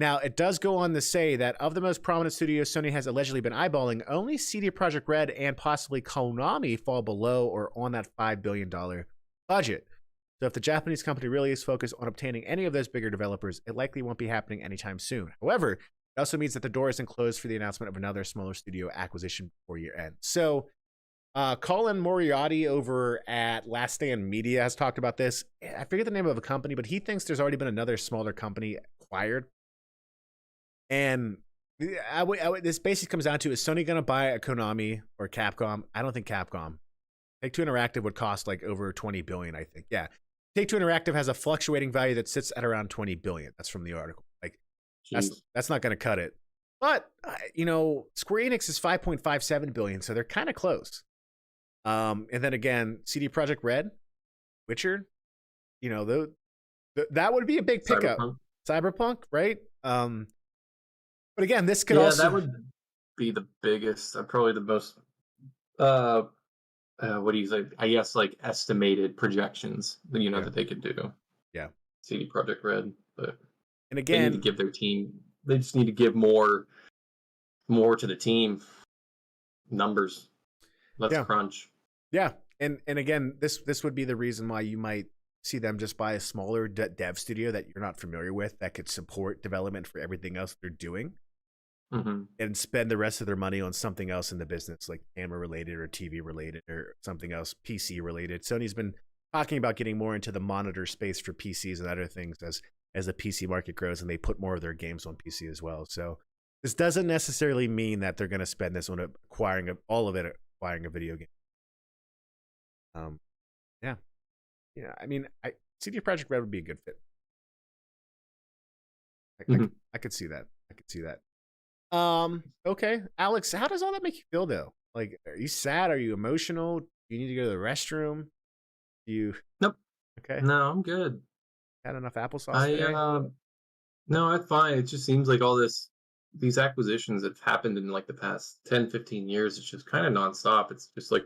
Now, it does go on to say that of the most prominent studios Sony has allegedly been eyeballing, only CD Projekt Red and possibly Konami fall below or on that $5 billion budget. So if the Japanese company really is focused on obtaining any of those bigger developers, it likely won't be happening anytime soon. However, it also means that the door isn't closed for the announcement of another smaller studio acquisition before year end. So Colin Moriarty over at Last Stand Media has talked about this. I forget the name of a company, but he thinks there's already been another smaller company acquired. And This basically comes down to, is Sony going to buy a Konami or Capcom? I don't think Capcom. Take-Two Interactive would cost like over $20 billion, I think. Yeah. Take-Two Interactive has a fluctuating value that sits at around $20 billion. That's from the article. Like, that's not going to cut it. But, Square Enix is $5.57 billion, so they're kind of close. And then again, CD Projekt Red, Witcher, that would be a big pickup. Cyberpunk, right? But again, this could also... that would be the biggest, probably the most, what do you say? I guess like estimated projections, that they could do. Yeah. CD Projekt Red, but and again, they need to give their team. They just need to give more to the team. Numbers. Let's crunch. Yeah, and again, this would be the reason why you might see them just buy a smaller dev studio that you're not familiar with that could support development for everything else they're doing. Mm-hmm. And spend the rest of their money on something else in the business, like camera related or TV related or something else PC related. Sony's been talking about getting more into the monitor space for PCs and other things as the PC market grows, and they put more of their games on PC as well. So this doesn't necessarily mean that they're going to spend this on acquiring a video game. Yeah. I mean, CD Projekt Red would be a good fit. I could see that. Okay, Alex, how does all that make you feel though? Like, are you sad? Are you emotional? Do you need to go to the restroom? Nope. Okay. No, I'm good. Had enough applesauce today? No, I'm fine. It just seems like these acquisitions have happened in like the past 10, 15 years. It's just kind of nonstop. It's just like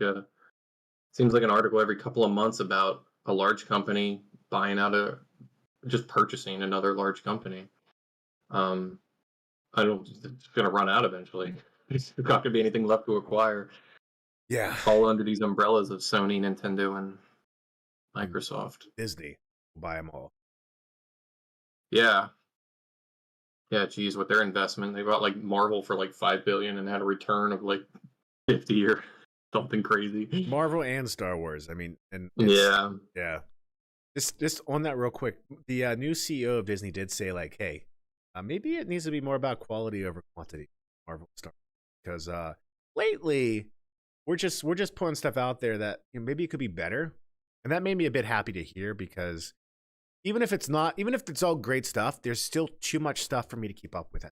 seems like an article every couple of months about a large company buying out just purchasing another large company. It's going to run out eventually. There's not going to be anything left to acquire. Yeah. All under these umbrellas of Sony, Nintendo, and Microsoft. Disney will buy them all. Yeah. Yeah, geez, with their investment, they bought like Marvel for like $5 billion and had a return of like 50 or something crazy. Marvel and Star Wars. I mean, yeah. Just on that real quick, the new CEO of Disney did say like, hey, maybe it needs to be more about quality over quantity. Marvel Star, because lately we're just putting stuff out there that maybe it could be better, and that made me a bit happy to hear, because even if it's all great stuff, there's still too much stuff for me to keep up with it,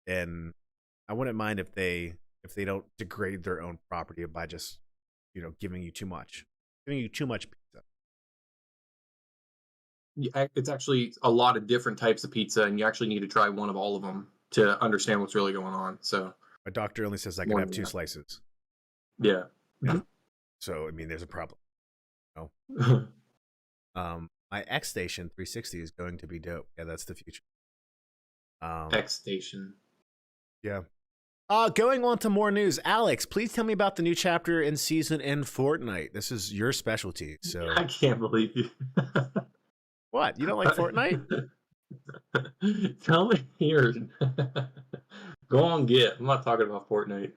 and I wouldn't mind if they don't degrade their own property by just giving you too much pizza. It's actually a lot of different types of pizza, and you actually need to try one of all of them to understand what's really going on. So my doctor only says I can have 2 slices. Yeah. So I mean, there's a problem. My X Station 360 is going to be dope. Yeah, that's the future. X Station. Yeah. Going on to more news. Alex, please tell me about the new chapter in season in Fortnite. This is your specialty. So I can't believe you. What? You don't like Fortnite? Tell me here. Go on, I'm not talking about Fortnite.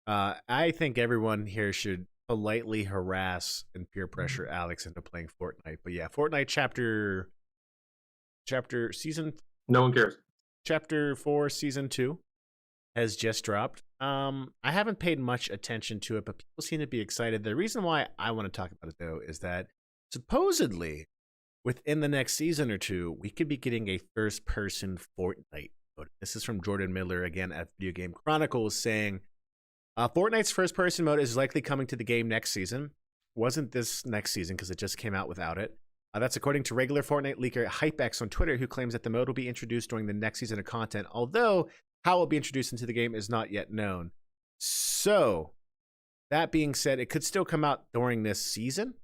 I think everyone here should politely harass and peer pressure Alex into playing Fortnite. But yeah, Fortnite chapter season. No one cares. Chapter 4, season 2 has just dropped. I haven't paid much attention to it, but people seem to be excited. The reason why I want to talk about it though is that supposedly within the next season or two, we could be getting a first-person Fortnite mode. This is from Jordan Miller, again, at Video Game Chronicles, saying, Fortnite's first-person mode is likely coming to the game next season. Wasn't this next season, because it just came out without it. That's according to regular Fortnite leaker HypeX on Twitter, who claims that the mode will be introduced during the next season of content, although how it will be introduced into the game is not yet known. So, that being said, it could still come out during this season.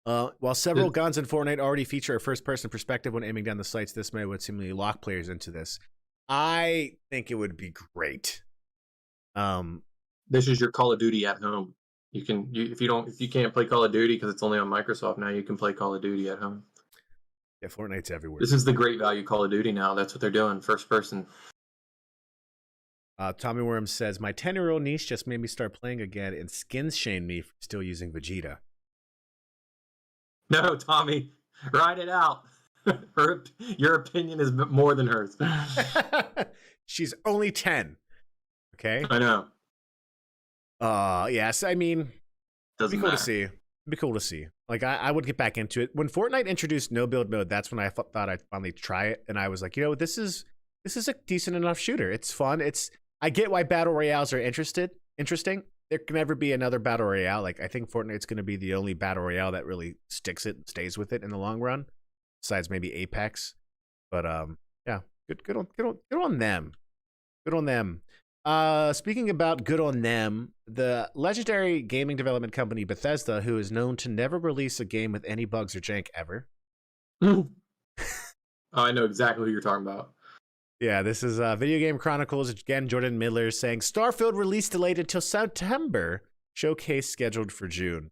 While several guns in Fortnite already feature a first-person perspective when aiming down the sights, this may would seemingly lock players into this. I think it would be great. This is your Call of Duty at home. If you can't play Call of Duty because it's only on Microsoft now, you can play Call of Duty at home. Yeah, Fortnite's everywhere. This is the great value Call of Duty now. That's what they're doing, first person. Tommy Worms says, my 10-year-old niece just made me start playing again and skins shamed me for still using Vegeta. No, Tommy, ride it out. Your opinion is more than hers. She's only 10. Okay. I know. Yes. I mean, Doesn't be cool matter. to see. It'd be cool to see. Like I would get back into it. When Fortnite introduced no build mode, that's when I thought I'd finally try it, and I was like, this is a decent enough shooter. It's fun. I get why battle royales are interesting. There can never be another battle royale. Like I think Fortnite's going to be the only battle royale that really sticks it and stays with it in the long run, besides maybe Apex. But yeah, good on them. Good on them. Speaking about good on them, the legendary gaming development company Bethesda, who is known to never release a game with any bugs or jank ever. Oh, I know exactly who you're talking about. Yeah, this is Video Game Chronicles. Again, Jordan Midler saying Starfield release delayed until September, showcase scheduled for June.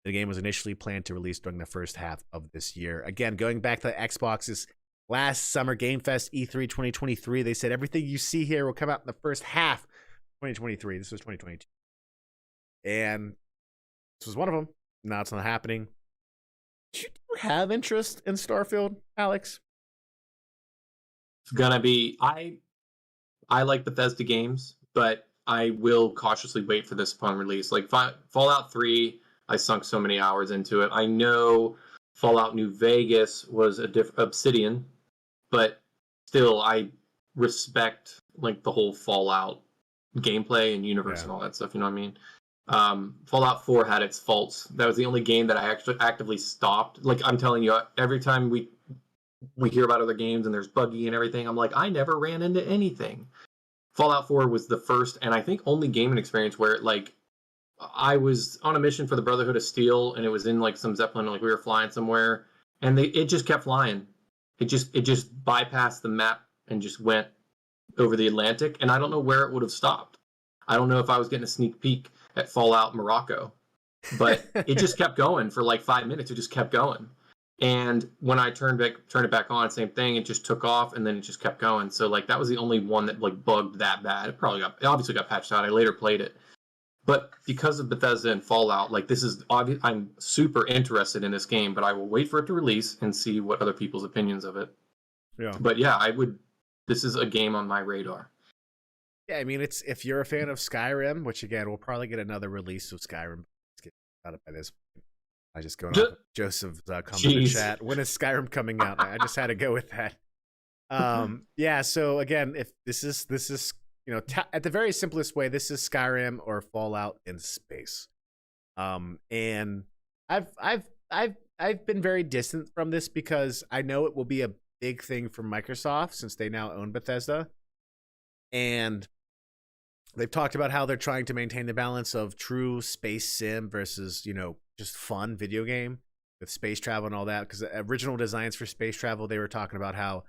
The game was initially planned to release during the first half of this year. Again, going back to Xbox's last summer Game Fest E3 2023, they said everything you see here will come out in the first half of 2023. This was 2022. And this was one of them. Now it's not happening. Do you have interest in Starfield, Alex? It's gonna be I like Bethesda games, but I will cautiously wait for this upon release. Like Fallout 3, I sunk so many hours into it. I know Fallout New Vegas was a Obsidian, but still I respect like the whole Fallout gameplay and universe and all that stuff, you know what I mean? Fallout 4 had its faults. That was the only game that I actually actively stopped. Like I'm telling you, every time we hear about other games and there's buggy and everything, I'm like, I never ran into anything. Fallout 4 was the first and I think only gaming experience where like I was on a mission for the Brotherhood of Steel and it was in like some Zeppelin, like we were flying somewhere and it just kept flying. It just bypassed the map and just went over the Atlantic, and I don't know where it would have stopped. I don't know if I was getting a sneak peek at Fallout Morocco, but it just kept going for like 5 minutes. It just kept going. And when I turned it back on, same thing. It just took off, and then it just kept going. So like that was the only one that like bugged that bad. It obviously got patched out. I later played it, but because of Bethesda and Fallout, like this is obvious. I'm super interested in this game, but I will wait for it to release and see what other people's opinions of it. Yeah. But yeah, I would. This is a game on my radar. Yeah, I mean, it's if you're a fan of Skyrim, which again, we'll probably get another release of Skyrim. Let's get out by this. I just go off Joseph's comment in the chat. When is Skyrim coming out? I just had to go with that. Yeah. So again, if this is at the very simplest way, this is Skyrim or Fallout in space. And I've been very distant from this because I know it will be a big thing for Microsoft since they now own Bethesda. And they've talked about how they're trying to maintain the balance of true space sim versus, just fun video game with space travel and all that. Because the original designs for space travel, they were talking about how,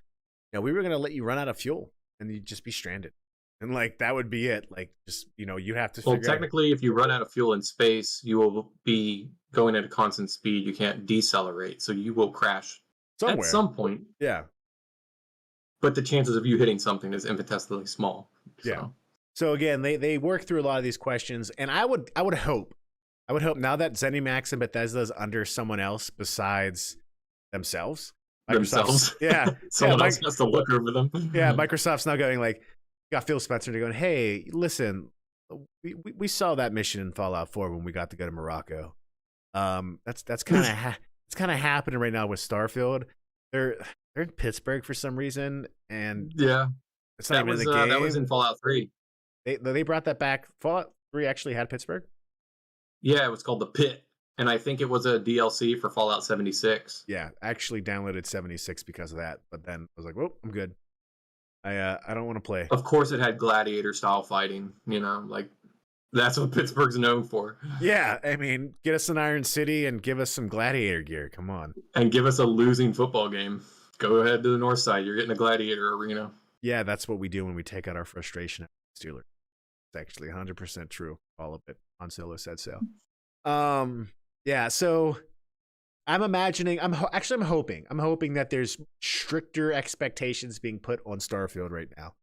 we were going to let you run out of fuel and you'd just be stranded. And like, that would be it. Like, just, you have to Well, technically, if you run out of fuel in space, you will be going at a constant speed. You can't decelerate. So you will crash somewhere at some point. Yeah. But the chances of you hitting something is infinitesimally small. So. Yeah. So again, they work through a lot of these questions, and I would hope now that ZeniMax and Bethesda is under someone else besides themselves. Yeah. Someone else has to look over them. Yeah. Microsoft's now going like, got Phil Spencer to going, hey, listen, we saw that mission in Fallout 4 when we got to go to Morocco. That's kind of it's kind of happening right now with Starfield. They're in Pittsburgh for some reason, and yeah, it's not even in the game. That was in Fallout 3. They brought that back. Fallout 3 actually had Pittsburgh. Yeah, it was called The Pit, and I think it was a DLC for Fallout 76. Yeah, I actually downloaded 76 because of that, but then I was like, "Well, I'm good. I don't want to play." Of course, it had gladiator style fighting. Like that's what Pittsburgh's known for. Yeah, I mean, get us an Iron City and give us some gladiator gear. Come on, and give us a losing football game. Go ahead to the north side. You're getting a gladiator arena. Yeah, that's what we do when we take out our frustration at Steelers. It's actually 100% true. All of it. Han Solo said so. Yeah, so I'm hoping that there's stricter expectations being put on Starfield right now.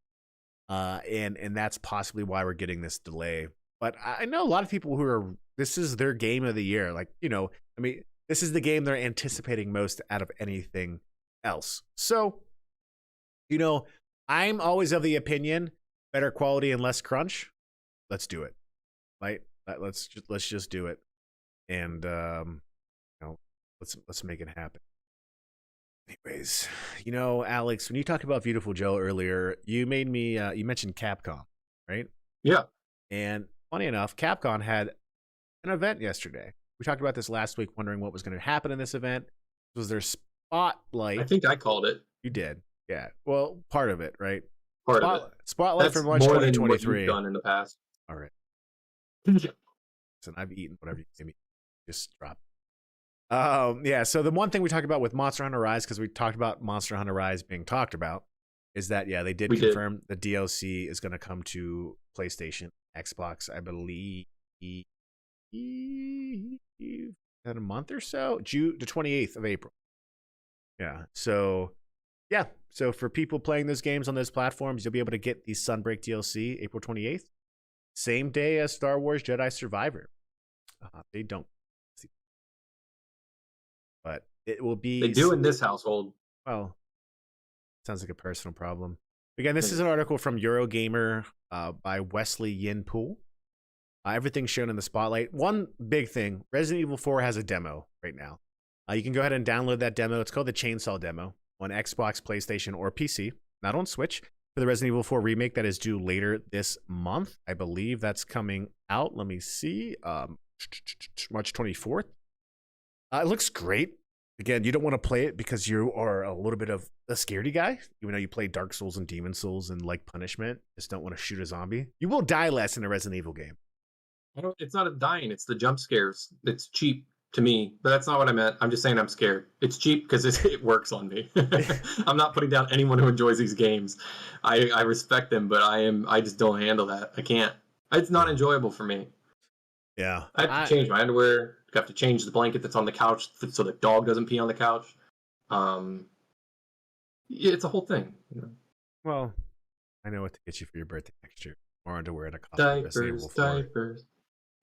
And that's possibly why we're getting this delay. But I know a lot of people this is their game of the year. Like, this is the game they're anticipating most out of anything else. So, I'm always of the opinion, better quality and less crunch. Let's do it. Right? Let's just do it. And let's make it happen. Anyways, Alex, when you talked about Beautiful Joe earlier, you made me you mentioned Capcom, right? Yeah. And funny enough, Capcom had an event yesterday. We talked about this last week, wondering what was going to happen in this event. This was their Spotlight. I think I called it. You did. Yeah. Well, part of it, right? Part of it. Spotlight That's for March more 2023. than what you've done in the past. All right. Listen, I've eaten whatever you gave me. Just drop it. Yeah, so the one thing we talked about with Monster Hunter Rise, because we talked about Monster Hunter Rise being talked about, is that, yeah, they did confirm the DLC is going to come to PlayStation, Xbox, I believe, in a month or so, June the 28th of April. Yeah, so for people playing those games on those platforms, you'll be able to get the Sunbreak DLC April 28th, same day as Star Wars Jedi Survivor. They don't. But it will be... They do in this household. Well, sounds like a personal problem. Again, this is an article from Eurogamer by Wesley Yin Pool. Everything's shown in the Spotlight. One big thing, Resident Evil 4 has a demo right now. You can go ahead and download that demo. It's called the Chainsaw Demo on Xbox, PlayStation, or PC, not on Switch, for the Resident Evil 4 remake that is due later this month. I believe that's coming out. Let me see. March 24th. It looks great. Again, you don't want to play it because you are a little bit of a scaredy guy. Even though you play Dark Souls and Demon Souls and like punishment, just don't want to shoot a zombie. You will die less in a Resident Evil game. It's not a dying. It's the jump scares. It's cheap to me, but that's not what I meant. I'm just saying I'm scared. It's cheap because it works on me. I'm not putting down anyone who enjoys these games. I respect them, but I just don't handle that. I can't. It's not enjoyable for me. Yeah. I have to change my underwear. I have to change the blanket that's on the couch so the dog doesn't pee on the couch. It's a whole thing. Well, I know what to get you for your birthday next year. More underwear and a copy diapers.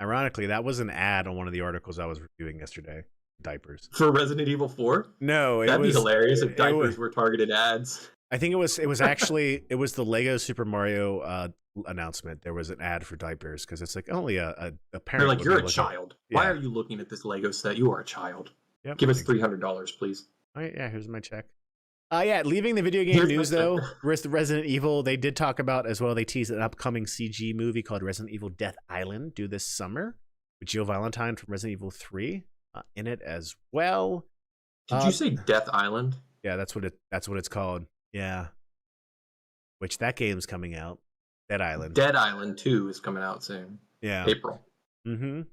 Ironically, that was an ad on one of the articles I was reviewing yesterday. Diapers. For Resident Evil 4? No, that'd be hilarious if diapers were targeted ads. I think it was actually the Lego Super Mario announcement. There was an ad for diapers because it's like only a parent. They're like, you're a child. Why are you looking at this Lego set? You are a child. Yep, give us $300, please. All right, yeah, here's my check. Leaving the video game news though, Resident Evil, they did talk about as well. They teased an upcoming CG movie called Resident Evil Death Island due this summer with Jill Valentine from Resident Evil 3 in it as well. Did you say Death Island? Yeah, that's what it's called. Yeah. Which that game's coming out. Dead Island. Dead Island 2 is coming out soon. Yeah. April. So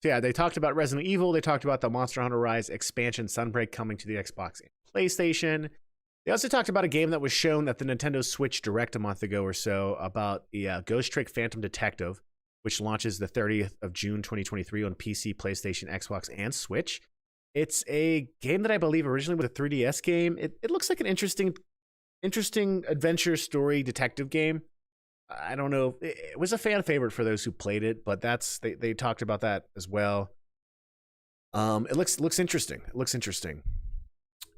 yeah, they talked about Resident Evil. They talked about the Monster Hunter Rise expansion Sunbreak coming to the Xbox and PlayStation. They also talked about a game that was shown at the Nintendo Switch Direct a month ago or so about the Ghost Trick Phantom Detective, which launches the 30th of June 2023 on PC, PlayStation, Xbox, and Switch. It's a game that I believe originally was a 3DS game. It looks like an interesting adventure story detective game. I don't know. It was a fan favorite for those who played it, but they talked about that as well. It looks interesting. It looks interesting.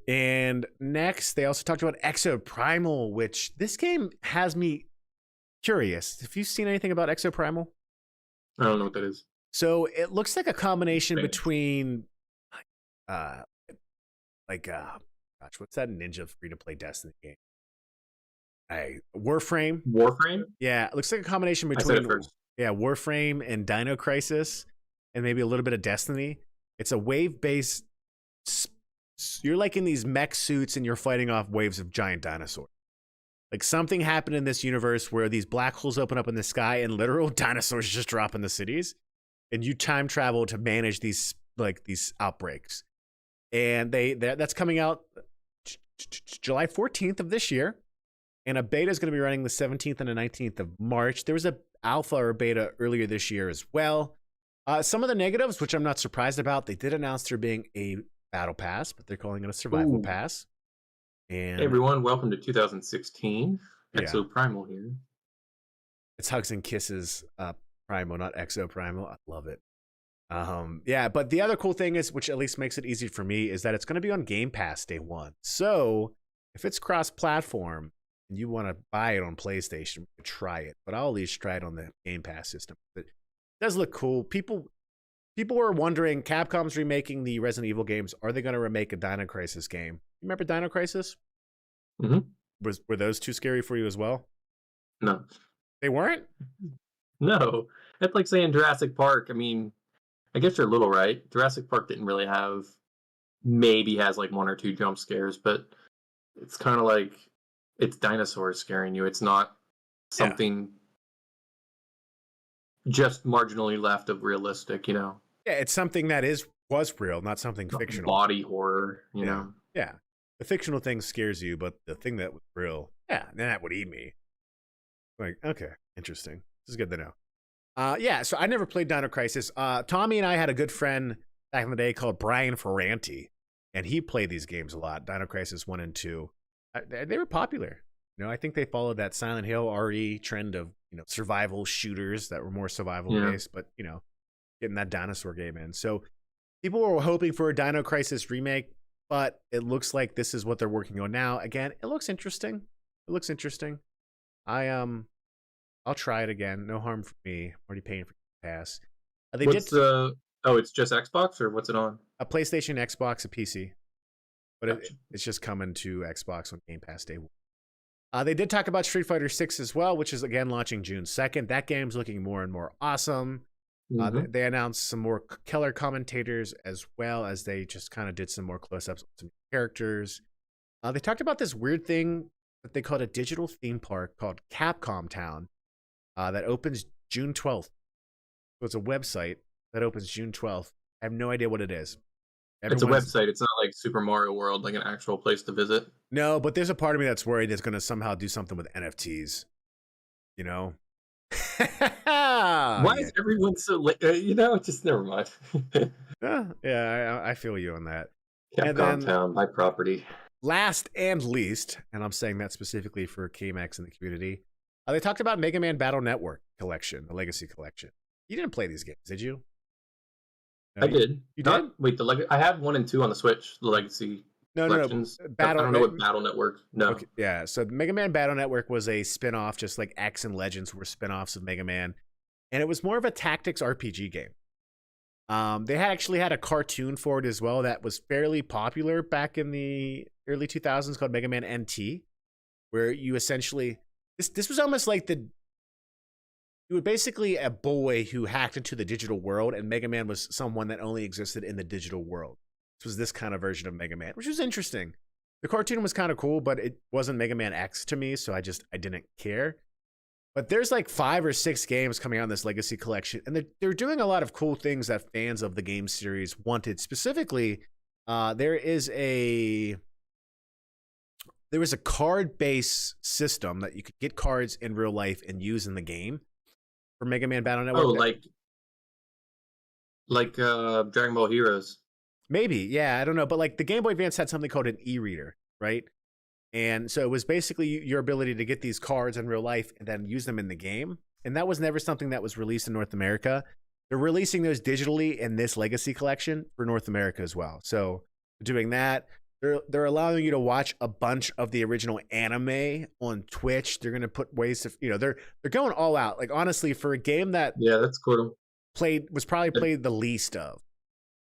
And next, they also talked about Exoprimal, which this game has me curious. Have you seen anything about Exoprimal? I don't know what that is. So it looks like a combination between, gosh, what's that ninja free-to-play Destiny game? Warframe. Yeah, it looks like a combination between Warframe and Dino Crisis, and maybe a little bit of Destiny. It's a wave-based. You're like in these mech suits, and you're fighting off waves of giant dinosaurs. Like something happened in this universe where these black holes open up in the sky, and literal dinosaurs just drop in the cities, and you time travel to manage these outbreaks. And that's coming out July 14th of this year. And a beta is going to be running the 17th and the 19th of March. There was a alpha or beta earlier this year as well. Some of the negatives, which I'm not surprised about, they did announce there being a battle pass, but they're calling it a survival pass. And hey everyone, welcome to 2016. Exoprimal here. It's hugs and kisses, Primal, not Exoprimal. I love it. But the other cool thing is, which at least makes it easy for me, is that it's going to be on Game Pass day one. So if it's cross-platform and you want to buy it on PlayStation, try it. But I'll at least try it on the Game Pass system. It does look cool. People were wondering, Capcom's remaking the Resident Evil games. Are they going to remake a Dino Crisis game? You remember Dino Crisis? Mm-hmm. Were those too scary for you as well? No. They weren't? No. It's like saying Jurassic Park. I mean, I guess you're a little right. Jurassic Park didn't really have, maybe has like 1 or 2 jump scares, but it's kind of like it's dinosaurs scaring you. It's not something just marginally left of realistic, you know? Yeah, it's something that was real, not something fictional. Body horror, you know? Yeah. The fictional thing scares you, but the thing that was real, that would eat me. Like, okay, interesting. This is good to know. So I never played Dino Crisis. Tommy and I had a good friend back in the day called Brian Ferranti, and he played these games a lot, Dino Crisis 1 and 2. They were popular. You know, I think they followed that Silent Hill RE trend of, you know, survival shooters that were more survival based, but, you know, getting that dinosaur game in. So people were hoping for a Dino Crisis remake, but it looks like this is what they're working on now. Again, it looks interesting. I'll try it again. No harm for me. I'm already paying for Pass. It's just Xbox, or what's it on? A PlayStation, Xbox, a PC. But it's just coming to Xbox on Game Pass Day 1. They did talk about Street Fighter 6 as well, which is again launching June 2nd. That game's looking more and more awesome. They announced some more killer commentators, as well as they just kind of did some more close-ups of some characters. They talked about this weird thing that they called a digital theme park called Capcom Town that opens June 12th. So it's a website that opens June 12th. I have no idea what it is. It's a website. It's not like Super Mario World, like an actual place to visit. No, but there's a part of me that's worried it's going to somehow do something with NFTs. You know? Why is everyone so you know, just never mind. I feel you on that. Capcom Town, my property. Last and least, and I'm saying that specifically for KMX in the community, they talked about Mega Man Battle Network Collection, the Legacy Collection. You didn't play these games, did you? I did. You did? Wait, I have 1 and 2 on the Switch, the Legacy. No. I don't know what Battle Network. No. Okay, yeah, so Mega Man Battle Network was a spin-off, just like X and Legends were spin-offs of Mega Man. And it was more of a tactics RPG game. They actually had a cartoon for it as well that was fairly popular back in the early 2000s called Mega Man NT, where you essentially... This was almost like you were basically a boy who hacked into the digital world, and Mega Man was someone that only existed in the digital world. This was this kind of version of Mega Man, which was interesting. The cartoon was kind of cool, but it wasn't Mega Man X to me, so I didn't care. But there's like 5 or 6 games coming out in this Legacy Collection, and they're doing a lot of cool things that fans of the game series wanted. Specifically, there was a card-based system that you could get cards in real life and use in the game for Mega Man Battle Network. Oh, like Dragon Ball Heroes. Maybe, yeah, I don't know. But like the Game Boy Advance had something called an e-reader, right? And so it was basically your ability to get these cards in real life and then use them in the game. And that was never something that was released in North America. They're releasing those digitally in this Legacy Collection for North America as well. So doing that, they're allowing you to watch a bunch of the original anime on Twitch. They're going to put ways to, they're going all out. Like honestly, for a game that that's cool. was probably played the least of,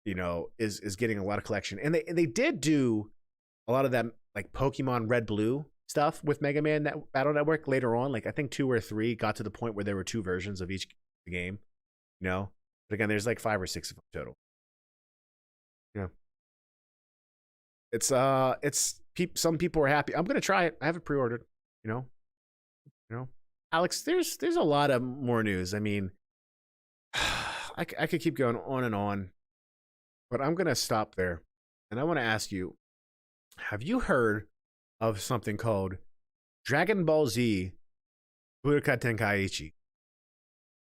is getting a lot of collection. And they did do a lot of that like Pokemon Red Blue stuff with Mega Man Battle Network later on. Like I think 2 or 3 got to the point where there were 2 versions of each game, But again, there's like 5 or 6 of them total. Yeah. It's some people are happy. I'm going to try it. I have it pre-ordered, Alex, there's a lot of more news. I mean, I could keep going on and on, but I'm going to stop there. And I want to ask you, have you heard of something called Dragon Ball Z Budokai Tenkaichi?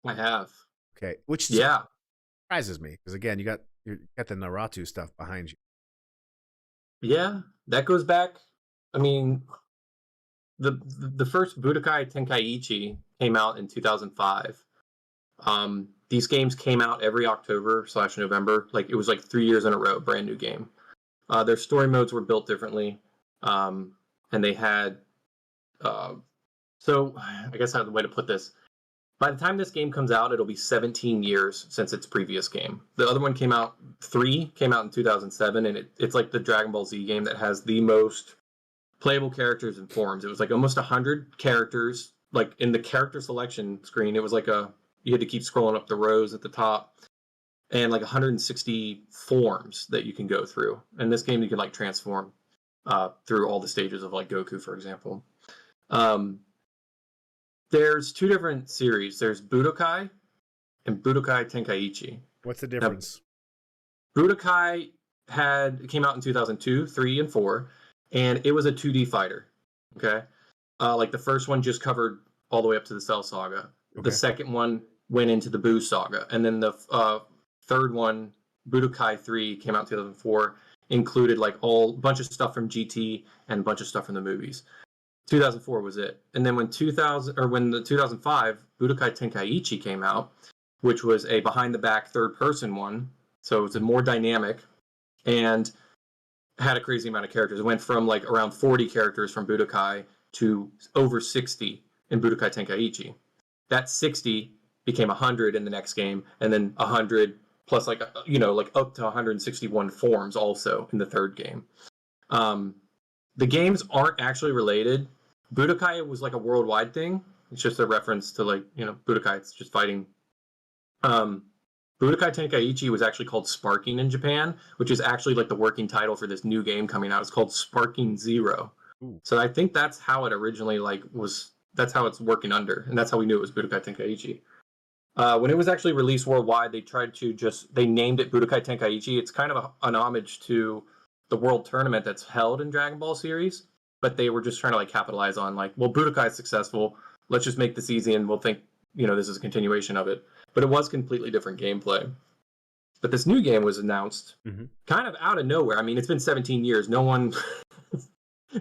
I have. Okay. Which surprises me because again, you got the Naruto stuff behind you. Yeah, that goes back. I mean, the first Budokai Tenkaichi came out in 2005. These games came out every October/November. Like it was like 3 years in a row, brand new game. Their story modes were built differently. and they had. So I guess I have the way to put this. By the time this game comes out, it'll be 17 years since its previous game. The other one came out, 3 came out in 2007, and it's like the Dragon Ball Z game that has the most playable characters and forms. It was like almost 100 characters. Like in the character selection screen, it was like you had to keep scrolling up the rows at the top, and like 160 forms that you can go through. And this game you can like transform through all the stages of like Goku, for example. There's 2 different series. There's Budokai and Budokai Tenkaichi. What's the difference? Now, Budokai came out in 2002, 3, and 4, and it was a 2D fighter. Okay, like the first one just covered all the way up to the Cell Saga. Okay. The second one went into the Buu Saga, and then the third one, Budokai 3, came out in 2004. Included like bunch of stuff from GT and a bunch of stuff from the movies. 2004 was it. And then when the 2005 Budokai Tenkaichi came out, which was a behind-the-back third-person one, so it's a more dynamic and had a crazy amount of characters. It went from like around 40 characters from Budokai to over 60 in Budokai Tenkaichi. That 60 became 100 in the next game, and then 100 plus like up to 161 forms also in the third game. The games aren't actually related. Budokai was like a worldwide thing. It's just a reference to like, Budokai, it's just fighting. Budokai Tenkaichi was actually called Sparking in Japan, which is actually like the working title for this new game coming out. It's called Sparking Zero. Ooh. So I think that's how it originally that's how it's working under, and that's how we knew it was Budokai Tenkaichi. When it was actually released worldwide, they named it Budokai Tenkaichi. It's kind of an homage to the world tournament that's held in Dragon Ball series, but they were just trying to like capitalize on like, well, Budokai is successful. Let's just make this easy and we'll think, this is a continuation of it. But it was completely different gameplay. But this new game was announced kind of out of nowhere. I mean, it's been 17 years. No one's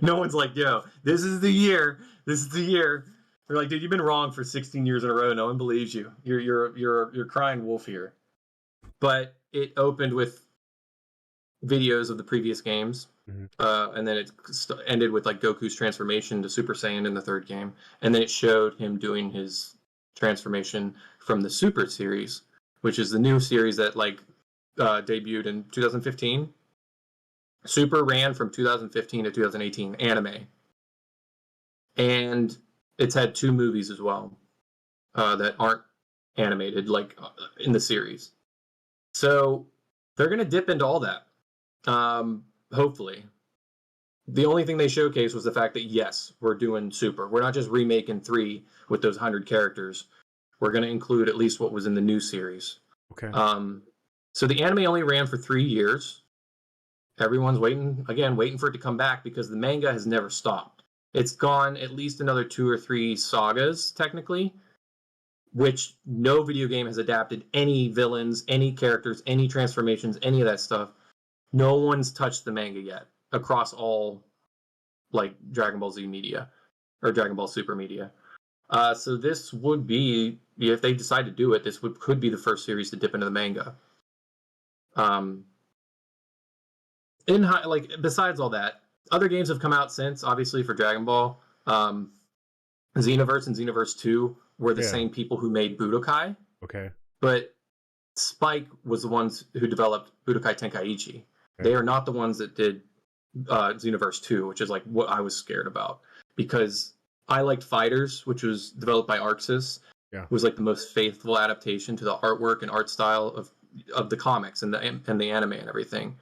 like, yo, this is the year. This is the year. They're like, dude, you've been wrong for 16 years in a row. No one believes you. You're crying wolf here. But it opened with videos of the previous games, and then it ended with like Goku's transformation to Super Saiyan in the third game, and then it showed him doing his transformation from the Super series, which is the new series that like debuted in 2015. Super ran from 2015 to 2018, anime, and it's had 2 movies as well that aren't animated like in the series. So they're gonna dip into all that. Hopefully. The only thing they showcased was the fact that yes, we're doing Super. We're not just remaking 3 with those 100 characters. We're going to include at least what was in the new series. Okay. So the anime only ran for 3 years. Everyone's waiting for it to come back because the manga has never stopped. It's gone at least another 2 or 3 sagas, technically, which no video game has adapted any villains, any characters, any transformations, any of that stuff. No one's touched the manga yet across all like Dragon Ball Z media or Dragon Ball Super media. So this would be, if they decide to do it, could be the first series to dip into the manga. Besides all that, other games have come out since, obviously, for Dragon Ball. Xenoverse and Xenoverse 2 were the same people who made Budokai. Okay. But Spike was the ones who developed Budokai Tenkaichi. Okay. They are not the ones that did Xenoverse 2, which is like what I was scared about. Because I liked Fighters, which was developed by ArcSys. Yeah. It was like the most faithful adaptation to the artwork and art style of the comics and the anime and everything.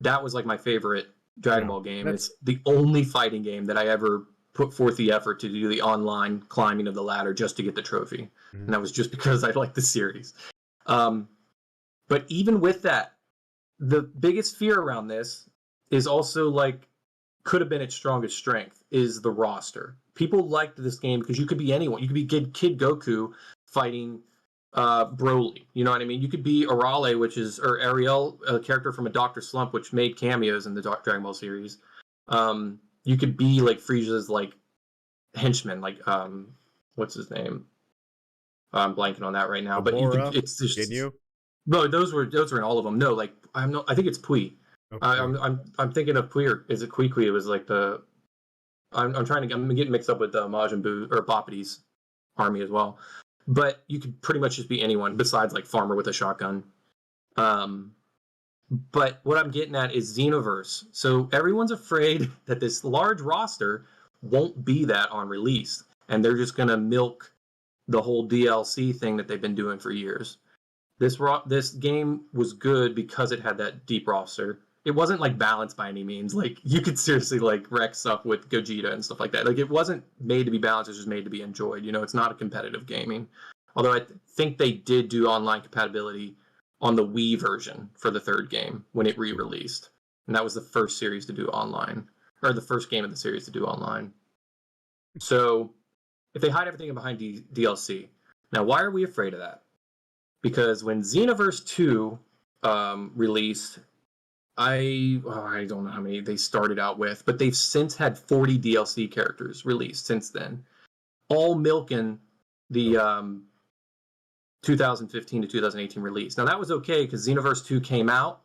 That was like my favorite Dragon Ball game. It's the only fighting game that I ever put forth the effort to do the online climbing of the ladder just to get the trophy. And that was just because I liked the series. But even with that, the biggest fear around this is also like, could have been its strongest strength, is the roster. People liked this game because you could be anyone. You could be Kid Goku fighting Broly. You know what I mean? You could be Arale, or Ariel, a character from a Dr. Slump, which made cameos in the Dragon Ball series. You could be like Frieza's like henchman, like what's his name? I'm blanking on that right now. Gamora? But it's just Ginyu? No, those were in all of them. No, like I think it's Pui. Okay. I'm thinking of Pui, or is it Kui? It was like the I'm getting mixed up with Majin Buu or Bappity's army as well. But you could pretty much just be anyone besides like Farmer with a shotgun. But what I'm getting at is Xenoverse. So everyone's afraid that this large roster won't be that on release, and they're just gonna milk the whole DLC thing that they've been doing for years. This game was good because it had that deep roster. It wasn't like balanced by any means. Like you could seriously like wreck stuff with Gogeta and stuff like that. Like it wasn't made to be balanced. It was just made to be enjoyed. You know, it's not a competitive gaming. Although I think they did do online compatibility on the Wii version for the third game when it re-released, and that was the first series to do online, or the first game of the series to do online. So if they hide everything behind DLC, now why are we afraid of that? Because when Xenoverse 2 released, I don't know how many they started out with, but they've since had 40 DLC characters released since then, all milking the 2015 to 2018 release. Now that was okay because Xenoverse 2 came out,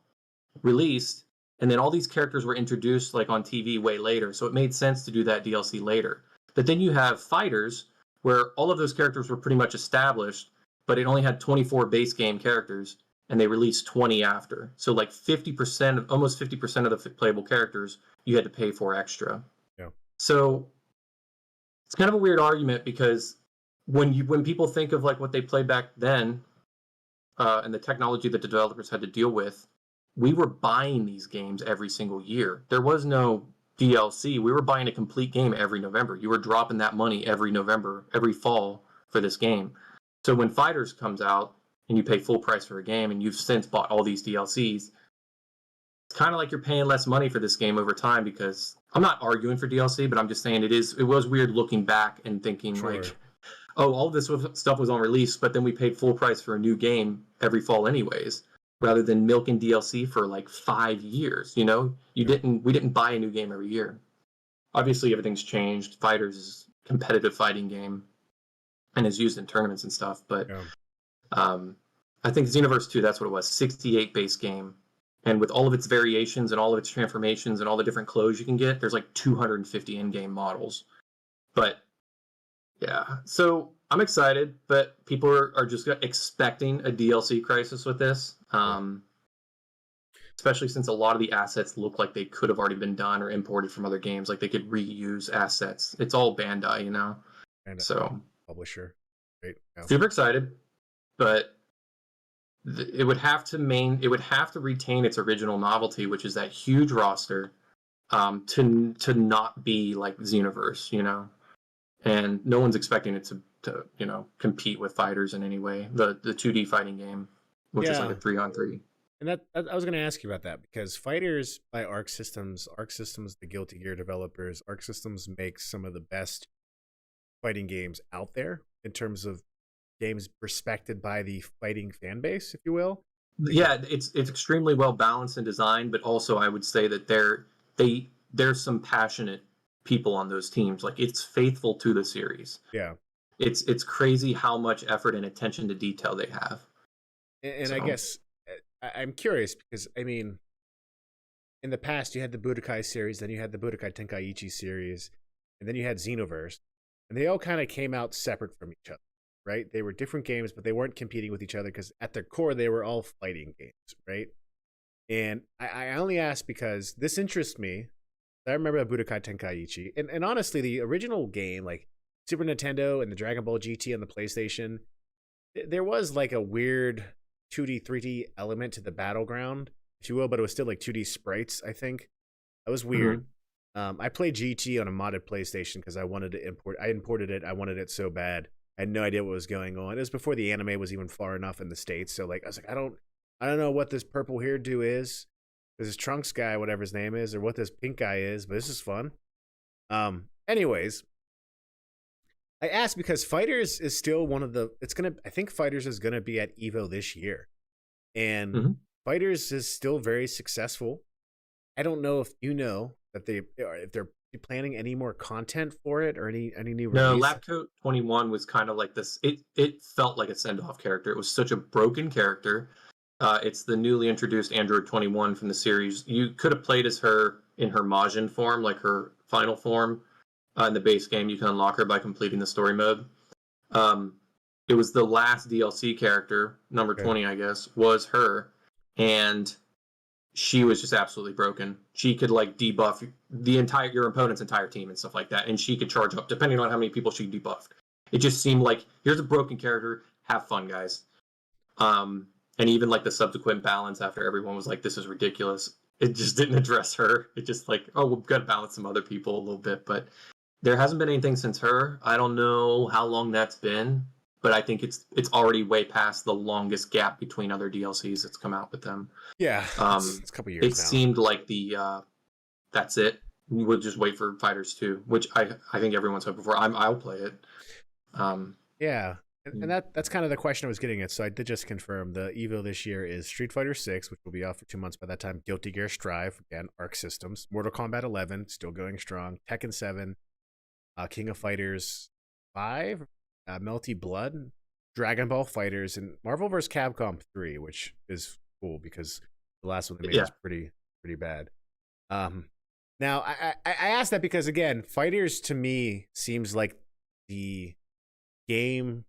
released, and then all these characters were introduced like on TV way later, so it made sense to do that DLC later. But then you have Fighters, where all of those characters were pretty much established, but it only had 24 base game characters, and they released 20 after. So like 50%, almost 50% of the playable characters you had to pay for extra. Yeah. So it's kind of a weird argument because when people think of like what they played back then, and the technology that the developers had to deal with, we were buying these games every single year. There was no DLC. We were buying a complete game every November. You were dropping that money every November, every fall for this game. So when Fighters comes out and you pay full price for a game and you've since bought all these DLCs, it's kind of like you're paying less money for this game over time, because I'm not arguing for DLC, but I'm just saying it was weird looking back and thinking like, oh, all of this stuff was on release, but then we paid full price for a new game every fall anyways, rather than milking DLC for like 5 years. You know, we didn't buy a new game every year. Obviously, everything's changed. Fighters is a competitive fighting game and is used in tournaments and stuff. But I think Xenoverse 2, that's what it was, 68 base game. And with all of its variations and all of its transformations and all the different clothes you can get, there's like 250 in-game models. But yeah, so I'm excited, but people are just expecting a DLC crisis with this. Especially since a lot of the assets look like they could have already been done or imported from other games. Like they could reuse assets. It's all Bandai, you know? And so publisher. Right. Yeah. Super excited, but it would have to retain its original novelty, which is that huge roster, to not be like Xenoverse, you know? And no one's expecting it to you know, compete with Fighters in any way. The 2D fighting game, which is like a 3-on-3. And that I was going to ask you about that, because Fighters by Arc Systems, the Guilty Gear developers, Arc Systems makes some of the best fighting games out there in terms of games respected by the fighting fan base, if you will. Yeah, it's extremely well balanced and designed, but also I would say that there's some passionate people on those teams. Like it's faithful to the series. Yeah, it's crazy how much effort and attention to detail they have. And so. I guess I'm curious because I mean, in the past you had the Budokai series, then you had the Budokai Tenkaichi series, and then you had Xenoverse, and they all kind of came out separate from each other, right? They were different games, but they weren't competing with each other because at their core they were all fighting games, right? And I only ask because this interests me. I remember Budokai Tenkaichi, and honestly, the original game, like Super Nintendo and the Dragon Ball GT on the PlayStation, there was like a weird 2D, 3D element to the battleground, if you will, but it was still like 2D sprites, I think. That was weird. Mm-hmm. I played GT on a modded PlayStation because I wanted to I imported it. I wanted it so bad. I had no idea what was going on. It was before the anime was even far enough in the States. So like I was like, I don't know what this purple hairdo is. This Trunks guy, whatever his name is, or what this pink guy is, but this is fun. Anyways, I asked because Fighters is still one of the. I think Fighters is gonna be at Evo this year, and Fighters is still very successful. I don't know if you know that if they're planning any more content for it or any new. No, Labcoat 21 was kind of like this. It felt like a send-off character. It was such a broken character. It's the newly introduced Android 21 from the series. You could have played as her in her Majin form, like her final form, in the base game. You can unlock her by completing the story mode. It was the last DLC character, number 20, I guess, was her, and she was just absolutely broken. She could like debuff your opponent's entire team and stuff like that, and she could charge up depending on how many people she debuffed. It just seemed like, here's a broken character, have fun, guys. And even like the subsequent balance after everyone was like, this is ridiculous, it just didn't address her. It just like, oh, we've got to balance some other people a little bit, but there hasn't been anything since her. I don't know how long that's been, but I think it's already way past the longest gap between other DLCs that's come out with them. Yeah, it's a couple years. It seemed like that's it. We'll just wait for Fighters 2, which I think everyone's hoping for. I'll play it. Yeah, and that's kind of the question I was getting at. So I did just confirm the Evo this year is Street Fighter 6, which will be out for 2 months by that time. Guilty Gear Strive, again, Arc Systems. Mortal Kombat 11, still going strong. Tekken 7, King of Fighters 5, Melty Blood, Dragon Ball Fighters, and Marvel vs. Capcom 3, which is cool because the last one they made was pretty bad. Now I asked that because, again, Fighters to me seems like the game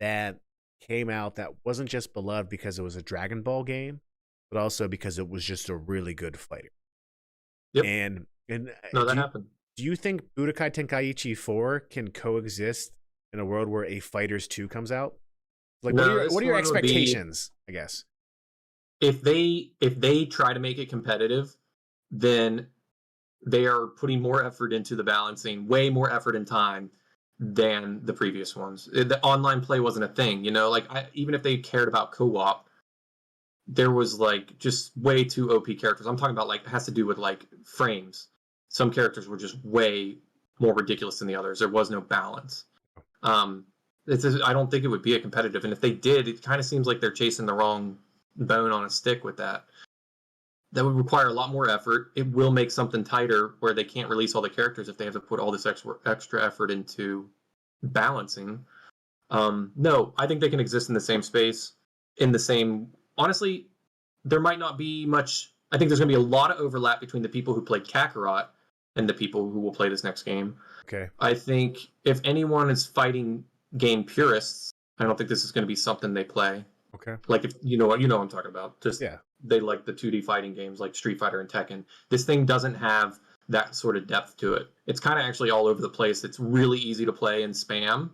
that came out that wasn't just beloved because it was a Dragon Ball game, but also because it was just a really good fighter. Yep. And no, that happened. Do you think Budokai Tenkaichi 4 can coexist in a world where a Fighters 2 comes out? Like, no, what are your expectations, I guess? If they try to make it competitive, then they are putting more effort into the balancing, way more effort and time than the previous ones. The online play wasn't a thing, like even if they cared about co-op, there was like just way too OP characters. I'm talking about like, it has to do with like frames. Some characters were just way more ridiculous than the others. There was no balance. I don't think it would be a competitive, and if they did, it kind of seems like they're chasing the wrong bone on a stick with that. That would require a lot more effort. It will make something tighter where they can't release all the characters if they have to put all this extra effort into balancing. No, I think they can exist in the same space, honestly, there might not be much. I think there's going to be a lot of overlap between the people who played Kakarot and the people who will play this next game. Okay. I think if anyone is fighting game purists, I don't think this is going to be something they play. Okay. Like, if you know what I'm talking about. Just yeah. They like the 2D fighting games like Street Fighter and Tekken. This thing doesn't have that sort of depth to it. It's kind of actually all over the place. It's really easy to play and spam.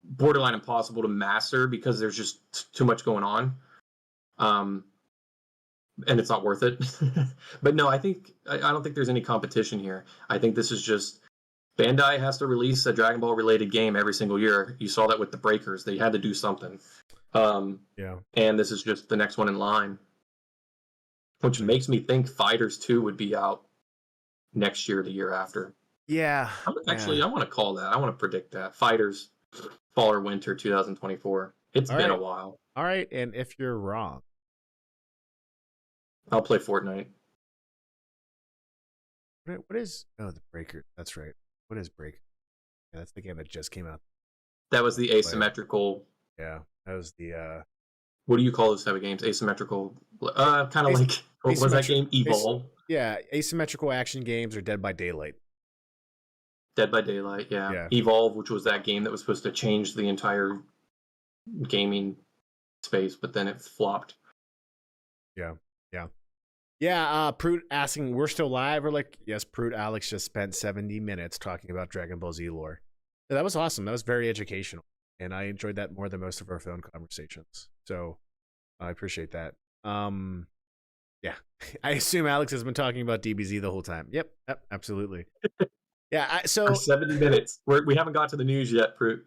Borderline impossible to master because there's just too much going on. And it's not worth it. But no, I don't think there's any competition here. I think this is just Bandai has to release a Dragon Ball related game every single year. You saw that with the Breakers. They had to do something. Yeah. And this is just the next one in line, which makes me think Fighters 2 would be out next year or the year after. Yeah. Actually, I want to call that. I want to predict that. Fighters fall or winter 2024. It's been a while. All right. And if you're wrong, I'll play Fortnite. What is... Oh, the Breaker. That's right. What is Breaker? Yeah, that's the game that just came out. That was the asymmetrical... Yeah, that was the... What do you call those type of games? Asymmetrical... kind of like... What was that game? Evolve? Yeah, asymmetrical action games or Dead by Daylight. Dead by Daylight, yeah. Evolve, which was that game that was supposed to change the entire gaming space, but then it flopped. Yeah. Proot asking, we're still live? We're like, yes, Proot. Alex just spent 70 minutes talking about Dragon Ball Z lore. Yeah, that was awesome. That was very educational, and I enjoyed that more than most of our phone conversations. So I appreciate that. Yeah, I assume Alex has been talking about DBZ the whole time. Yep, absolutely. Yeah, For 70 minutes. We haven't got to the news yet, Proot.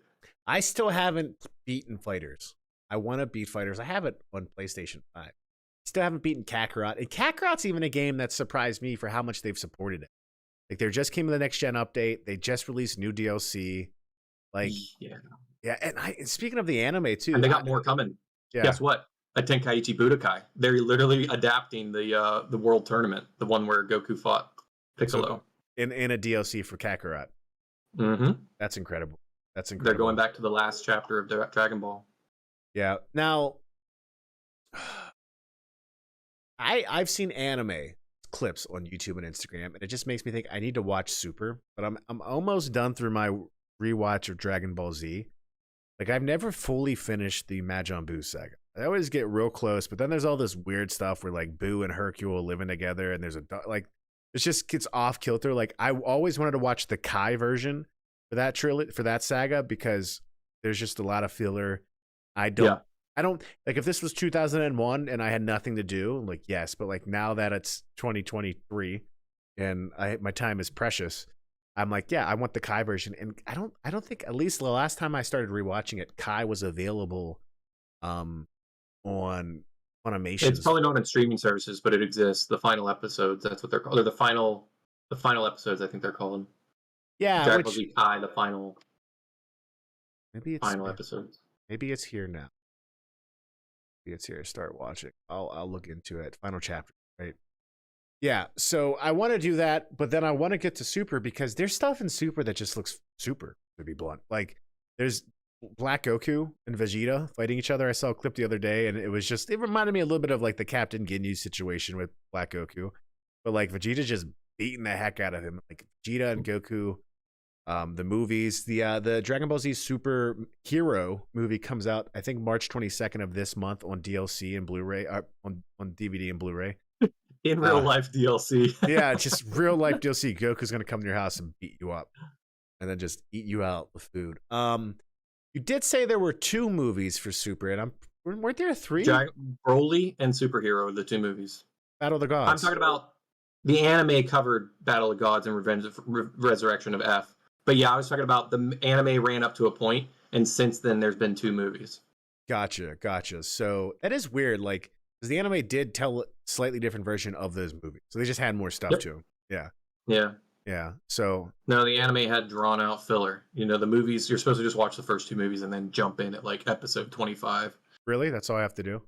I still haven't beaten Fighters. I want to beat Fighters. I have it on PlayStation 5. Still haven't beaten Kakarot. And Kakarot's even a game that surprised me for how much they've supported it. Like, there just came the next gen update. They just released new DLC. Like, yeah. And speaking of the anime too, and they got more coming. Yeah. Guess what? A Tenkaichi Budokai. They're literally adapting the World Tournament, the one where Goku fought Piccolo. In a DLC for Kakarot. Mm-hmm. That's incredible. They're going back to the last chapter of Dragon Ball. Yeah. Now, I've seen anime clips on YouTube and Instagram, and it just makes me think I need to watch Super. But I'm almost done through my rewatch of Dragon Ball Z. Like, I've never fully finished the Majin Buu saga. I always get real close, but then there's all this weird stuff where like Buu and Hercule living together, and there's like it just gets off kilter. Like, I always wanted to watch the Kai version for that for that saga, because there's just a lot of filler. I don't like, if this was 2001 and I had nothing to do, like, yes, but like now that it's 2023 and my time is precious, I'm like, yeah, I want the Kai version. And I don't think, at least the last time I started rewatching it, Kai was available on Funimation. It's probably not on streaming services, but it exists. The final episodes, that's what they're called. Or the final episodes, I think they're called. Yeah, Dragon Ball Z Kai, the final episodes. Maybe it's here now. Maybe it's here. Start watching. I'll look into it. Final chapter, right? Yeah. So I want to do that, but then I want to get to Super, because there's stuff in Super that just looks super, to be blunt. Like, there's Black Goku and Vegeta fighting each other. I saw a clip the other day, and it reminded me a little bit of like the Captain Ginyu situation with Black Goku, but like Vegeta just beating the heck out of him. Like, Vegeta and Goku. The movies, the Dragon Ball Z Super Hero movie comes out, I think, March 22nd of this month on DLC and Blu-ray, on DVD and Blu-ray. In real life DLC. Yeah, just real life DLC. Goku's gonna come to your house and beat you up, and then just eat you out with food. You did say there were 2 movies for Super, and weren't there 3? Broly and Superhero, the 2 movies. Battle of the Gods. I'm talking about the anime covered Battle of the Gods and Resurrection of F. But yeah, I was talking about the anime ran up to a point, and since then there's been 2 movies. Gotcha. So that is weird, like, because the anime did tell a slightly different version of those movies, so they just had more stuff too. Yeah. So no, the anime had drawn out filler. You know, the movies, you're supposed to just watch the first 2 movies and then jump in at like episode 25. Really, that's all I have to do?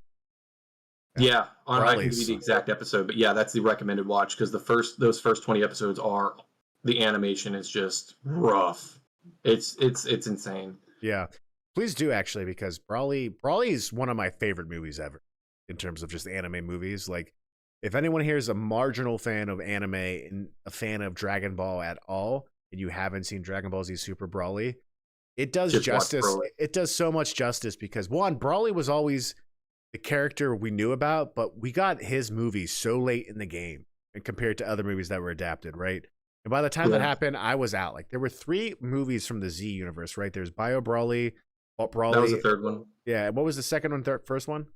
Yeah, I can give you the exact episode, but yeah, that's the recommended watch, because those first 20 episodes are. The animation is just rough. It's insane. Yeah, please do, actually, because Broly is one of my favorite movies ever in terms of just anime movies. Like, if anyone here is a marginal fan of anime and a fan of Dragon Ball at all, and you haven't seen Dragon Ball Z Super Broly, it does just justice. It does so much justice, because one, Broly was always the character we knew about, but we got his movie so late in the game, and compared to other movies that were adapted, right? And by the time that happened, I was out. Like, there were 3 movies from the Z universe, right? There's Bio Broly, Broly. That was the 3rd one. Yeah. What was the second one, first one?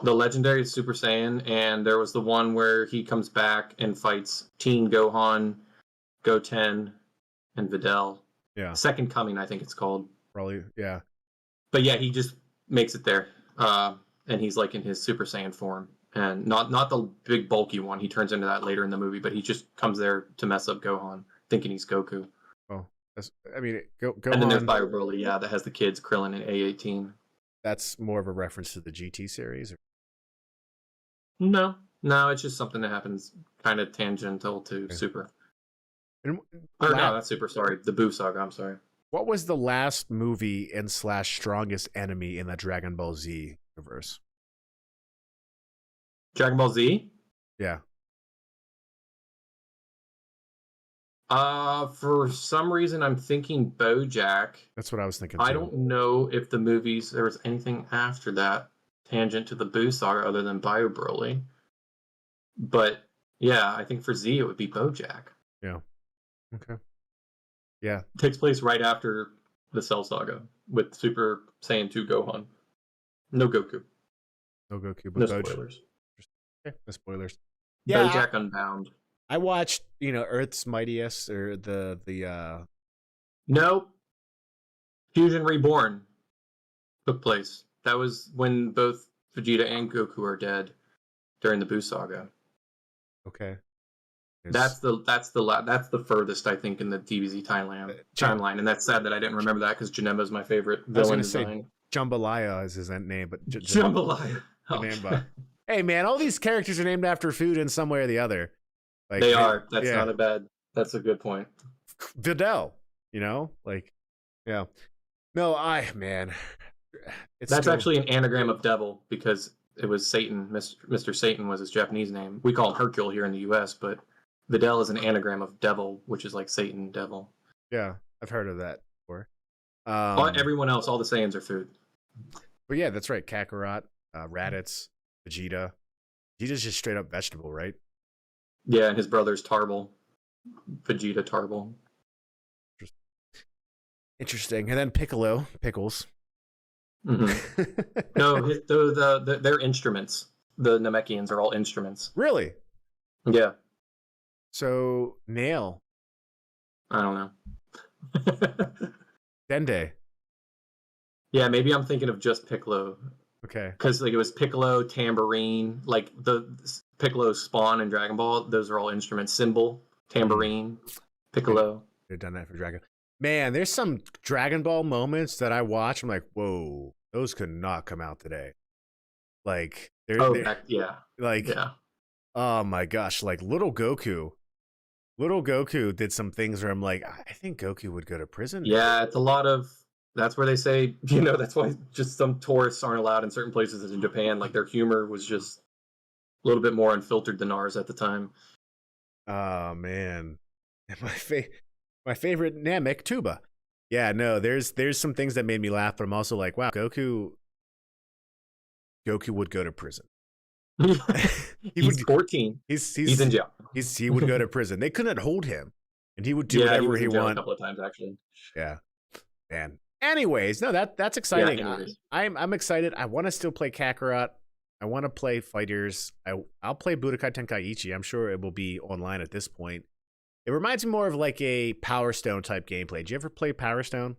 The Legendary Super Saiyan, and there was the one where he comes back and fights Teen Gohan, Goten, and Videl. Yeah. Second Coming, I think it's called. Broly, yeah. But yeah, he just makes it there. And he's like in his Super Saiyan form. And not the big bulky one. He turns into that later in the movie, but he just comes there to mess up Gohan, thinking he's Goku. Oh, Gohan. And then there's Bio Broly, yeah, that has the kids, Krillin and A18. That's more of a reference to the GT series? Or? No, it's just something that happens kind of tangential to Super. No, that's Super, sorry. The Buu Saga, I'm sorry. What was the last movie and / strongest enemy in the Dragon Ball Z universe? Dragon Ball Z? Yeah. For some reason, I'm thinking BoJack. That's what I was thinking, too. I don't know if the movies, there was anything after that tangent to the Buu Saga other than Bio Broly. But, yeah, I think for Z, it would be BoJack. Yeah. Okay. Yeah. It takes place right after the Cell Saga with Super Saiyan 2 Gohan. No Goku. No Goku, but no spoilers. Okay, no spoilers. Yeah, BoJack Unbound. I watched, Earth's Mightiest, or the No. Fusion Reborn took place. That was when both Vegeta and Goku are dead during the Buu Saga. Okay. That's the furthest, I think, in the DBZ timeline, and that's sad that I didn't remember that, because Janemba's my favorite villain design. Jambalaya is his name, but Jambalaya. Hey man, all these characters are named after food in some way or the other. Like, they are. That's not a bad. That's a good point. Videl, yeah. No, that's actually an anagram of devil, because it was Satan. Mr. Satan was his Japanese name. We call him Hercule here in the U.S., but Videl is an anagram of devil, which is like Satan, devil. Yeah, I've heard of that before. Everyone else, all the Saiyans are food. But yeah, that's right. Kakarot, Raditz, Vegeta. Vegeta's just straight up vegetable, right? Yeah, and his brother's Tarble. Vegeta Tarble. Interesting. And then Piccolo, Pickles. Mm-hmm. No, they're instruments. The Namekians are all instruments. Really? Yeah. So, Nail. I don't know. Dende. Yeah, maybe I'm thinking of just Piccolo. Okay. Because like it was Piccolo, Tambourine, like the Piccolo Spawn and Dragon Ball, those are all instruments. Cymbal, Tambourine, Piccolo. They've done that for Dragon. Man, there's some Dragon Ball moments that I watch. I'm like, whoa, those could not come out today. Like, yeah. Like, yeah. Oh my gosh, like Little Goku. Little Goku did some things where I'm like, I think Goku would go to prison. Yeah, it's a lot of. That's where they say, that's why just some tourists aren't allowed in certain places in Japan. Like their humor was just a little bit more unfiltered than ours at the time. Oh man, my favorite Namek, Tuba. Yeah, no, there's some things that made me laugh, but I'm also like, wow, Goku would go to prison. He's 14. He's in jail. He would go to prison. They couldn't hold him, and he would do whatever he wanted. A couple of times actually. Yeah, man. Anyways, no, that's exciting. Yeah, I'm excited. I want to still play Kakarot. I want to play fighters. I'll play Budokai Tenkaichi. I'm sure it will be online at this point. It reminds me more of like a Power Stone type gameplay. Did you ever play Power Stone?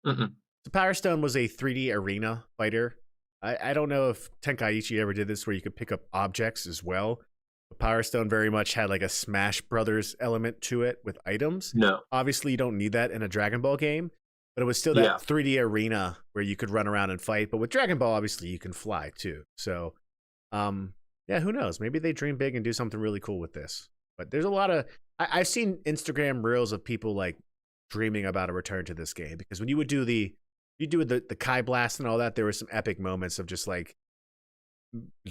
Mm-mm. So Power Stone was a 3D arena fighter. I don't know if Tenkaichi ever did this where you could pick up objects as well. But Power Stone very much had like a Smash Brothers element to it with items. No. Obviously, you don't need that in a Dragon Ball game. But it was still that 3D arena where you could run around and fight. But with Dragon Ball, obviously, you can fly too. So, yeah, who knows? Maybe they dream big and do something really cool with this. But there's a lot of... I've seen Instagram reels of people like dreaming about a return to this game. Because when you would do the Kai Blast and all that, there were some epic moments of just like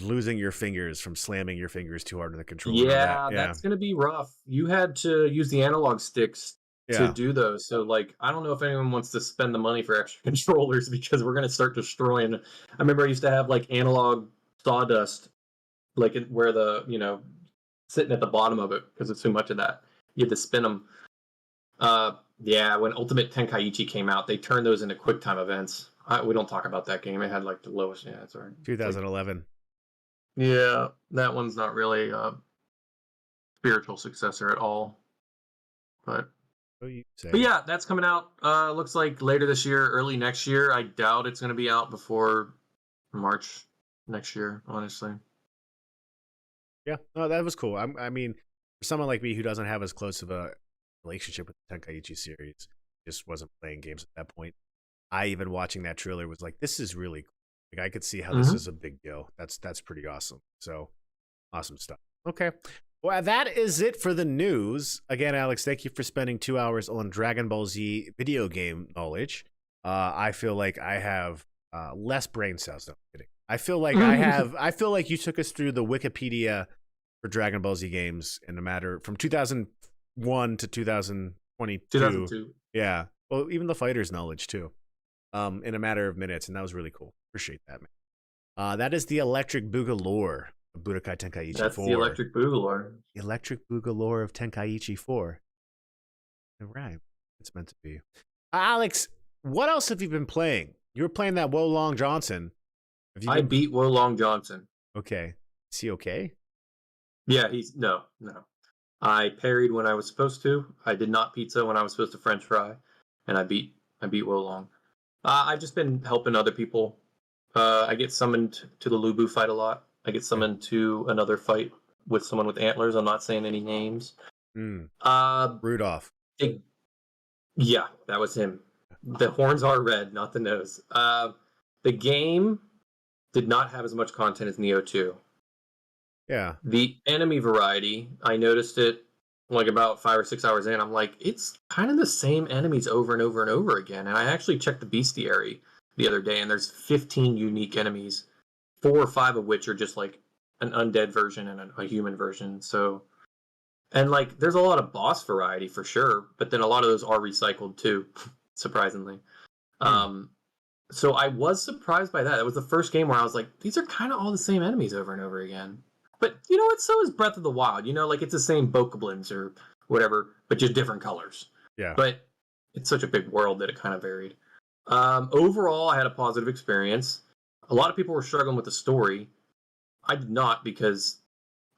losing your fingers from slamming your fingers too hard on the controller. Yeah, that's going to be rough. You had to use the analog sticks to do those. So like I don't know if anyone wants to spend the money for extra controllers because we're going to start destroying. I remember I used to have like analog sawdust like where the sitting at the bottom of it because it's too much of that. You had to spin them. When Ultimate Tenkaichi came out, they turned those into QuickTime events. We don't talk about that game. It had like the lowest. Yeah, it's alright. 2011. Yeah, that one's not really a spiritual successor at all. But yeah, that's coming out. Looks like later this year, early next year. I doubt it's going to be out before March next year, honestly. Yeah, no, that was cool. I mean, for someone like me who doesn't have as close of a relationship with the Tenkaichi series, just wasn't playing games at that point. I even watching that trailer was like, this is really cool. Like I could see how this is a big deal. That's pretty awesome. So awesome stuff. Okay. Well, that is it for the news. Again, Alex, thank you for spending 2 hours on Dragon Ball Z video game knowledge. I feel like I have less brain cells. No, I'm kidding. I feel like I feel like you took us through the Wikipedia for Dragon Ball Z games in a matter from 2001 to 2022. 2002. Yeah. Well, even the fighters' knowledge too. In a matter of minutes, and that was really cool. Appreciate that, man. That is the Electric Boogalore of Budokai Tenkaichi 4. That's the Electric Boogalore. Electric Boogalore of Tenkaichi 4. All right. It's meant to be. Alex, what else have you been playing? You were playing that Wolong Johnson. I beat Wolong Johnson. Okay. Is he okay? Yeah, no. I parried when I was supposed to. I did not pizza when I was supposed to French fry, and I beat Wolong. I've just been helping other people. I get summoned to the Lubu fight a lot. I get summoned to another fight with someone with antlers. I'm not saying any names. Rudolph. Yeah, that was him. The horns are red, not the nose. The game did not have as much content as Neo 2. Yeah. The enemy variety, I noticed it like about 5 or 6 hours in. I'm like, it's kind of the same enemies over and over and over again. And I actually checked the bestiary the other day, and there's 15 unique enemies. 4 or 5 of which are just like an undead version and a human version. So, and like there's a lot of boss variety for sure, but then a lot of those are recycled too, surprisingly. So I was surprised by that. It was the first game where I was like, these are kind of all the same enemies over and over again. But you know what? So is Breath of the Wild. You know, like it's the same bokoblins or whatever, but just different colors. Yeah. But it's such a big world that it kind of varied. Overall, I had a positive experience. A lot of people were struggling with the story. I did not, because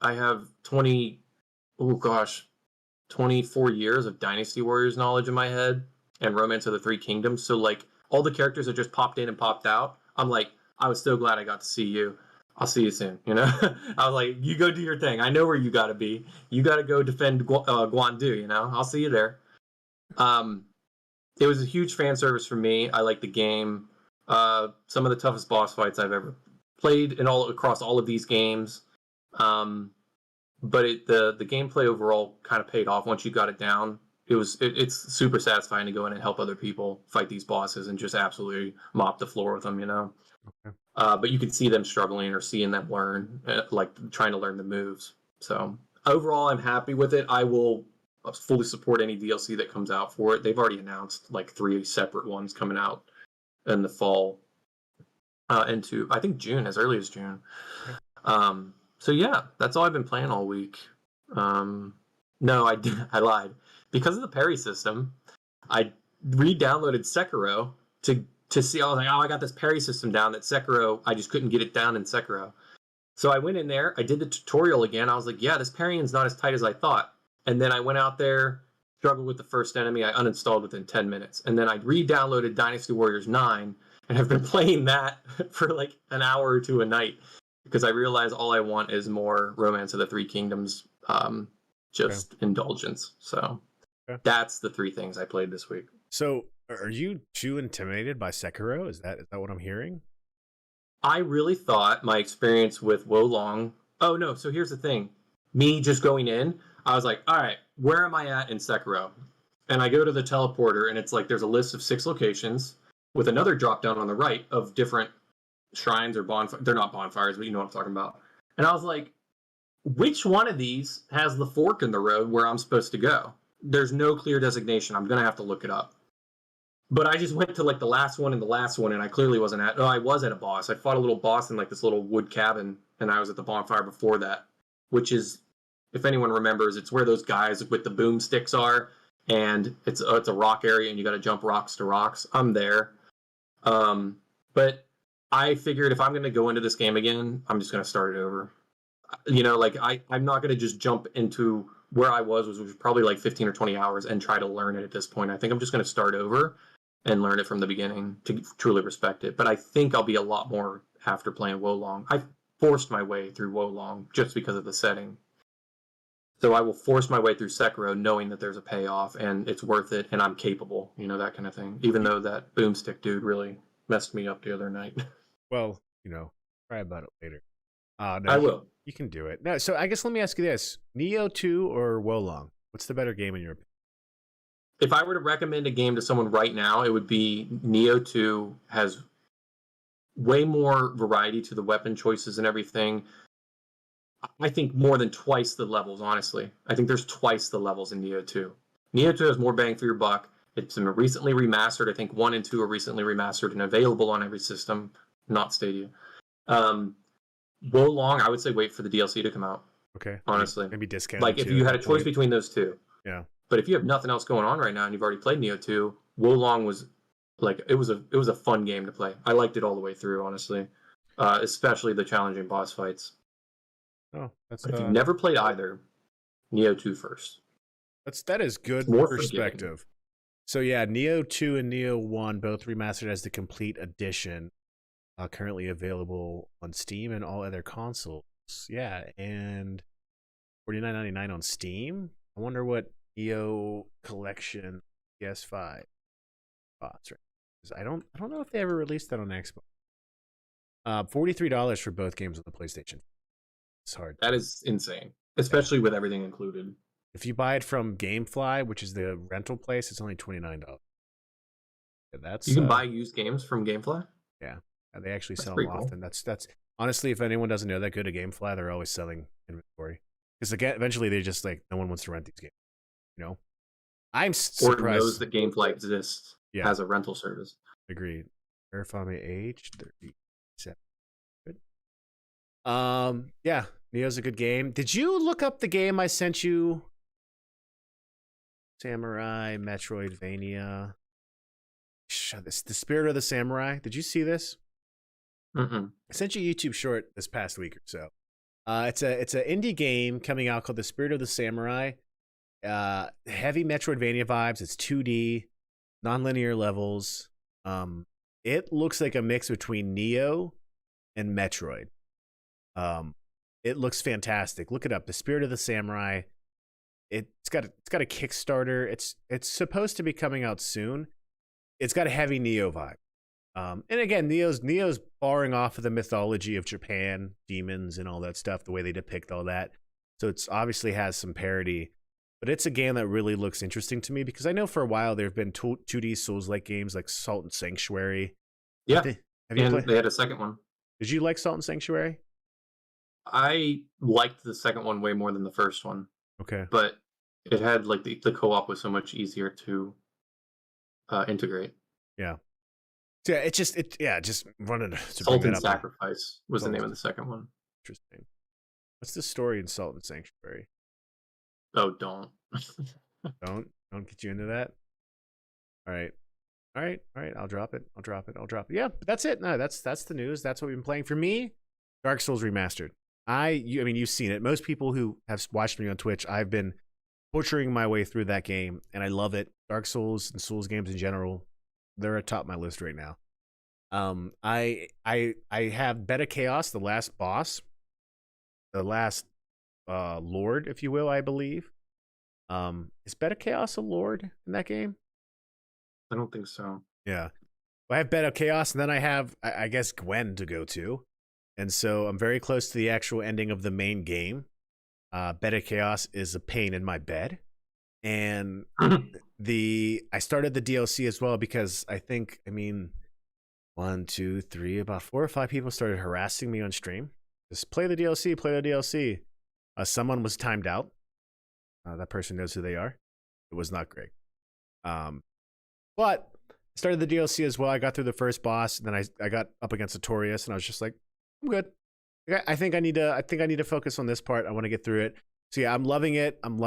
I have 24 years of Dynasty Warriors knowledge in my head and Romance of the Three Kingdoms. So like all the characters that just popped in and popped out, I'm like, I was so glad I got to see you. I'll see you soon. You know, I was like, you go do your thing. I know where you got to be. You got to go defend Guandu. You know, I'll see you there. It was a huge fan service for me. I like the game. Some of the toughest boss fights I've ever played across all of these games. But the gameplay overall kind of paid off once you got it down. It's super satisfying to go in and help other people fight these bosses and just absolutely mop the floor with them, you know. Okay. But you can see them struggling or seeing them learn, like trying to learn the moves. So overall, I'm happy with it. I will fully support any DLC that comes out for it. They've already announced like 3 separate ones coming out in the fall, into I think June, as early as June. So yeah, that's all I've been playing all week. No, I lied. Because of the parry system, I re-downloaded Sekiro to see. I was like, oh, I got this parry system down that Sekiro, I just couldn't get it down in Sekiro. So I went in there, I did the tutorial again. I was like, yeah, this parrying's not as tight as I thought. And then I went out there, struggled with the first enemy. I uninstalled within 10 minutes. And then I re-downloaded Dynasty Warriors 9 and have been playing that for like an hour or two a night, because I realize all I want is more Romance of the Three Kingdoms, indulgence. So that's the 3 things I played this week. So are you too intimidated by Sekiro? Is that what I'm hearing? I really thought my experience with Wo Long... Oh, no. So here's the thing. Me just going in, I was like, all right, where am I at in Sekiro? And I go to the teleporter, and it's like there's a list of 6 locations with another drop down on the right of different shrines or bonfires. They're not bonfires, but you know what I'm talking about. And I was like, which one of these has the fork in the road where I'm supposed to go? There's no clear designation. I'm going to have to look it up. But I just went to like the last one, and I clearly wasn't at... Oh, I was at a boss. I fought a little boss in like this little wood cabin, and I was at the bonfire before that, which is, if anyone remembers, it's where those guys with the boomsticks are, and it's a rock area, and you got to jump rocks to rocks. I'm there. But I figured if I'm going to go into this game again, I'm just going to start it over. You know, like I'm not going to just jump into where I was, which was probably like 15 or 20 hours, and try to learn it at this point. I think I'm just going to start over and learn it from the beginning to truly respect it. But I think I'll be a lot more after playing Wo Long. I forced my way through Wo Long just because of the setting. So I will force my way through Sekiro knowing that there's a payoff and it's worth it and I'm capable, you know, that kind of thing. Even though that boomstick dude really messed me up the other night. Well, you know, cry about it later. No, I will. You can do it. No, so I guess let me ask you this. Neo 2 or Wo Long? What's the better game in your opinion? If I were to recommend a game to someone right now, it would be Neo 2. Has way more variety to the weapon choices and everything. I think more than twice the levels, honestly. I think there's twice the levels in Neo 2. Neo 2 has more bang for your buck. It's been recently remastered. I think 1 and 2 are recently remastered and available on every system, not Stadia. Wo Long, I would say wait for the DLC to come out. Okay. Honestly. Maybe discount. Like if you had a choice between those 2. Yeah. But if you have nothing else going on right now and you've already played Neo 2, Wo Long was like it was a fun game to play. I liked it all the way through, honestly. Especially the challenging boss fights. Oh, that's if you've never played either, Neo 2 first. That is good more perspective. Forgiving. So yeah, Neo 2 and Neo 1 both remastered as the complete edition. Currently available on Steam and all other consoles. Yeah, and $49.99 on Steam. I wonder what Neo Collection PS5 costs, right? Because I don't know if they ever released that on Xbox. $43 for both games on the PlayStation. It's hard. That is insane, especially with everything included. If you buy it from GameFly, which is the rental place, it's only $29. Yeah, you can buy used games from GameFly. Yeah. They actually sell them often. That's Honestly, if anyone doesn't know that good at GameFly, they're always selling inventory because again, eventually they just like no one wants to rent these games. You know, I'm Or knows surprised. that GameFly exists Yeah, as a rental service. agreed. Verify my age. 37. Good. Yeah, Neo's a good game. Did you look up the game I sent you? Samurai Metroidvania. This the Spirit of the Samurai. Did you see this? Mm-mm. I sent you a YouTube short this past week or so. It's an indie game coming out called The Spirit of the Samurai. Heavy Metroidvania vibes. It's 2D, non-linear levels. It looks like a mix between Neo and Metroid. It looks fantastic. Look it up. The Spirit of the Samurai. It's got a Kickstarter. It's supposed to be coming out soon. It's got a heavy Neo vibe. And again, Neo's borrowing off of the mythology of Japan, demons and all that stuff, the way they depict all that. So it's obviously has some parody, but it's a game that really looks interesting to me because I know for a while there have been 2D Souls-like games like Salt and Sanctuary. Yeah, Have you and played? they had a second one. Did you like Salt and Sanctuary? I liked the second one way more than the first one, Okay. but it had like the co-op was so much easier to integrate. Yeah. So yeah, just wanted to Salt bring and that up. Sacrifice was the name of the second one. Interesting. What's the story in Salt and Sanctuary? Oh, don't. Don't get you into that. All right. I'll drop it. Yeah, but that's it. No, that's the news. That's what we've been playing. For me, Dark Souls Remastered. I mean, you've seen it. Most people who have watched me on Twitch, I've been butchering my way through that game, and I love it. Dark Souls and Souls games in general, they're atop my list right now. I have Beta Chaos, the last boss, the last lord, if you will, I believe. Is Beta Chaos a lord in that game? I don't think so. Yeah. I have Beta Chaos, and then I have, I guess, Gwen to go to. And so I'm very close to the actual ending of the main game. Beta Chaos is a pain in my bed. And I started the DLC as well because I mean, 1, 2, 3, about 4 or 5 people started harassing me on stream. Just play the DLC. Someone was timed out. That person knows who they are. It was not great. But I started the DLC as well. I got through the first boss, and then I got up against Artorias, and I was just like, I'm good. I think I need to focus on this part. I want to get through it. So yeah, I'm loving it. And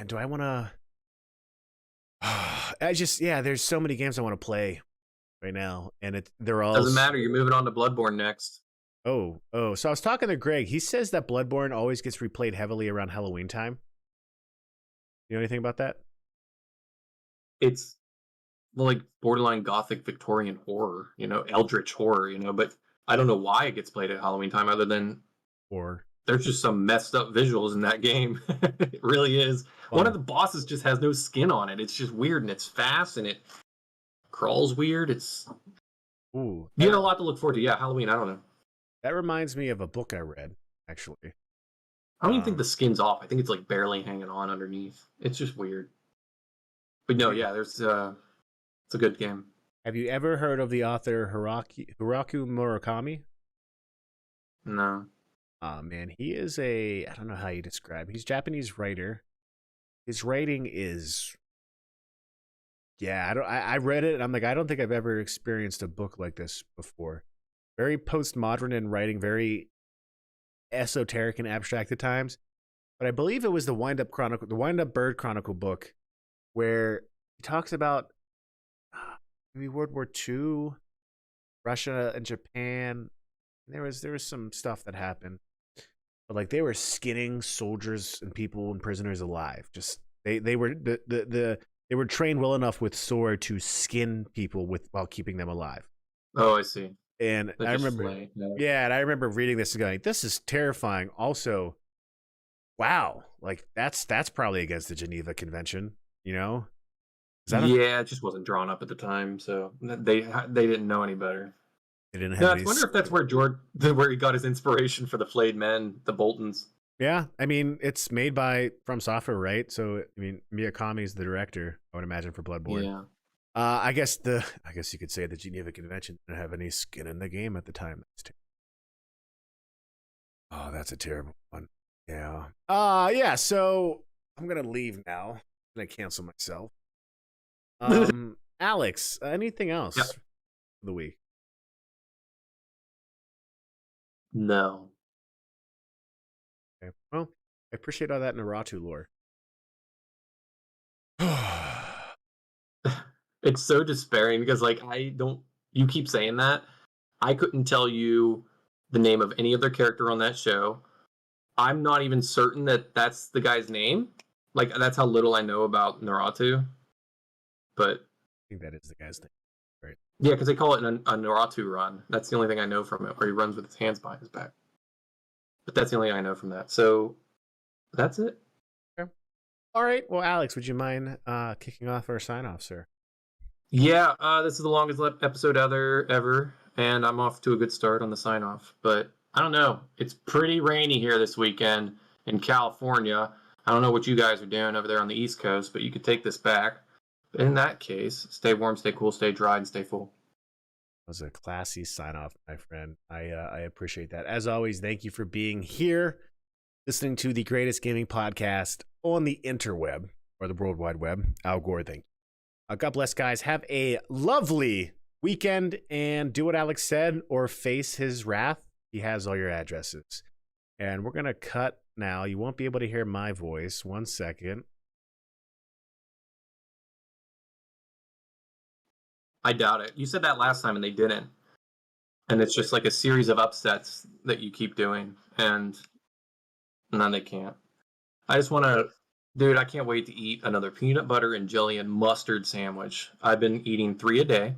do I want to? There's so many games I want to play right now, and they're all Doesn't matter. You're moving on to Bloodborne next. Oh. So I was talking to Greg. He says that Bloodborne always gets replayed heavily around Halloween time. You know anything about that? It's like borderline gothic Victorian horror, eldritch horror, but I don't know why it gets played at Halloween time other than there's just some messed up visuals in that game. It really is. One of the bosses just has no skin on it. It's just weird, and it's fast, and it crawls weird. You got a lot to look forward to. Yeah, Halloween, I don't know. That reminds me of a book I read, actually. I don't even think the skin's off. I think it's like barely hanging on underneath. It's just weird. But no, yeah, it's a good game. Have you ever heard of the author Haruki Murakami? No. Man, he is I don't know how you describe. He's a Japanese writer. His writing is, I read it and I'm like, I don't think I've ever experienced a book like this before. Very postmodern in writing, very esoteric and abstract at times. But I believe it was the Wind Up Bird Chronicle book where he talks about maybe World War II, Russia and Japan. There was some stuff that happened, but like they were skinning soldiers and people and prisoners alive. Just they were they were trained well enough with sword to skin people while keeping them alive. Oh, I see. And I remember, and I remember reading this and going, "This is terrifying." Also, wow, like that's probably against the Geneva Convention, It just wasn't drawn up at the time, so they didn't know any better. They didn't have. I wonder if that's where he got his inspiration for the flayed men, the Boltons. Yeah, I mean it's made by From Software, right? So I mean Miyakami is the director, I would imagine, for Bloodborne. Yeah. I guess you could say the Geneva Convention didn't have any skin in the game at the time. Oh, that's a terrible one. Yeah. Yeah, so I'm going to leave now. I'm going to cancel myself. Alex, anything else Yeah. for the week? No. Okay. Well, I appreciate all that Naruto lore. It's so despairing because like you keep saying that. I couldn't tell you the name of any other character on that show. I'm not even certain that that's the guy's name. Like that's how little I know about Naruto. But I think that is the guy's name. Right. yeah, because they call it a Naruto run. That's the only thing I know from it, where he runs with his hands behind his back. But that's the only thing I know from that. So that's it. Okay. All right. Well, Alex, would you mind kicking off our sign off, sir? Yeah, this is the longest episode ever, and I'm off to a good start on the sign off. But I don't know. It's pretty rainy here this weekend in California. I don't know what you guys are doing over there on the East Coast, but you could take this back. In that case, stay warm, stay cool, stay dry, and stay full. That was a classy sign off, my friend. I appreciate that. As always, thank you for being here, listening to the greatest gaming podcast on the interweb or the World Wide Web. Al Gore, thank you. God bless, guys. Have a lovely weekend and do what Alex said or face his wrath. He has all your addresses. And we're going to cut now. You won't be able to hear my voice. 1 second. I doubt it. You said that last time and they didn't. And it's just like a series of upsets that you keep doing. And then they can't. I just want to... Dude, I can't wait to eat another peanut butter and jelly and mustard sandwich. I've been eating 3 a day.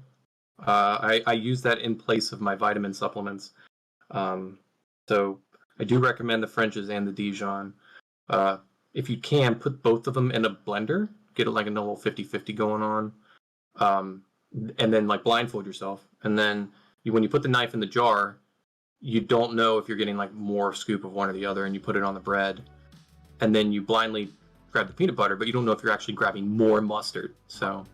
I use that in place of my vitamin supplements. So I do recommend the French's and the Dijon. If you can, put both of them in a blender. Get it like a little 50-50 going on. And then like blindfold yourself. And then when you put the knife in the jar, you don't know if you're getting like more scoop of one or the other, and you put it on the bread. And then you blindly grab the peanut butter, but you don't know if you're actually grabbing more mustard. So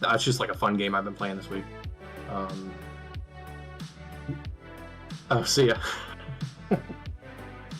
that's just like a fun game I've been playing this week. See ya.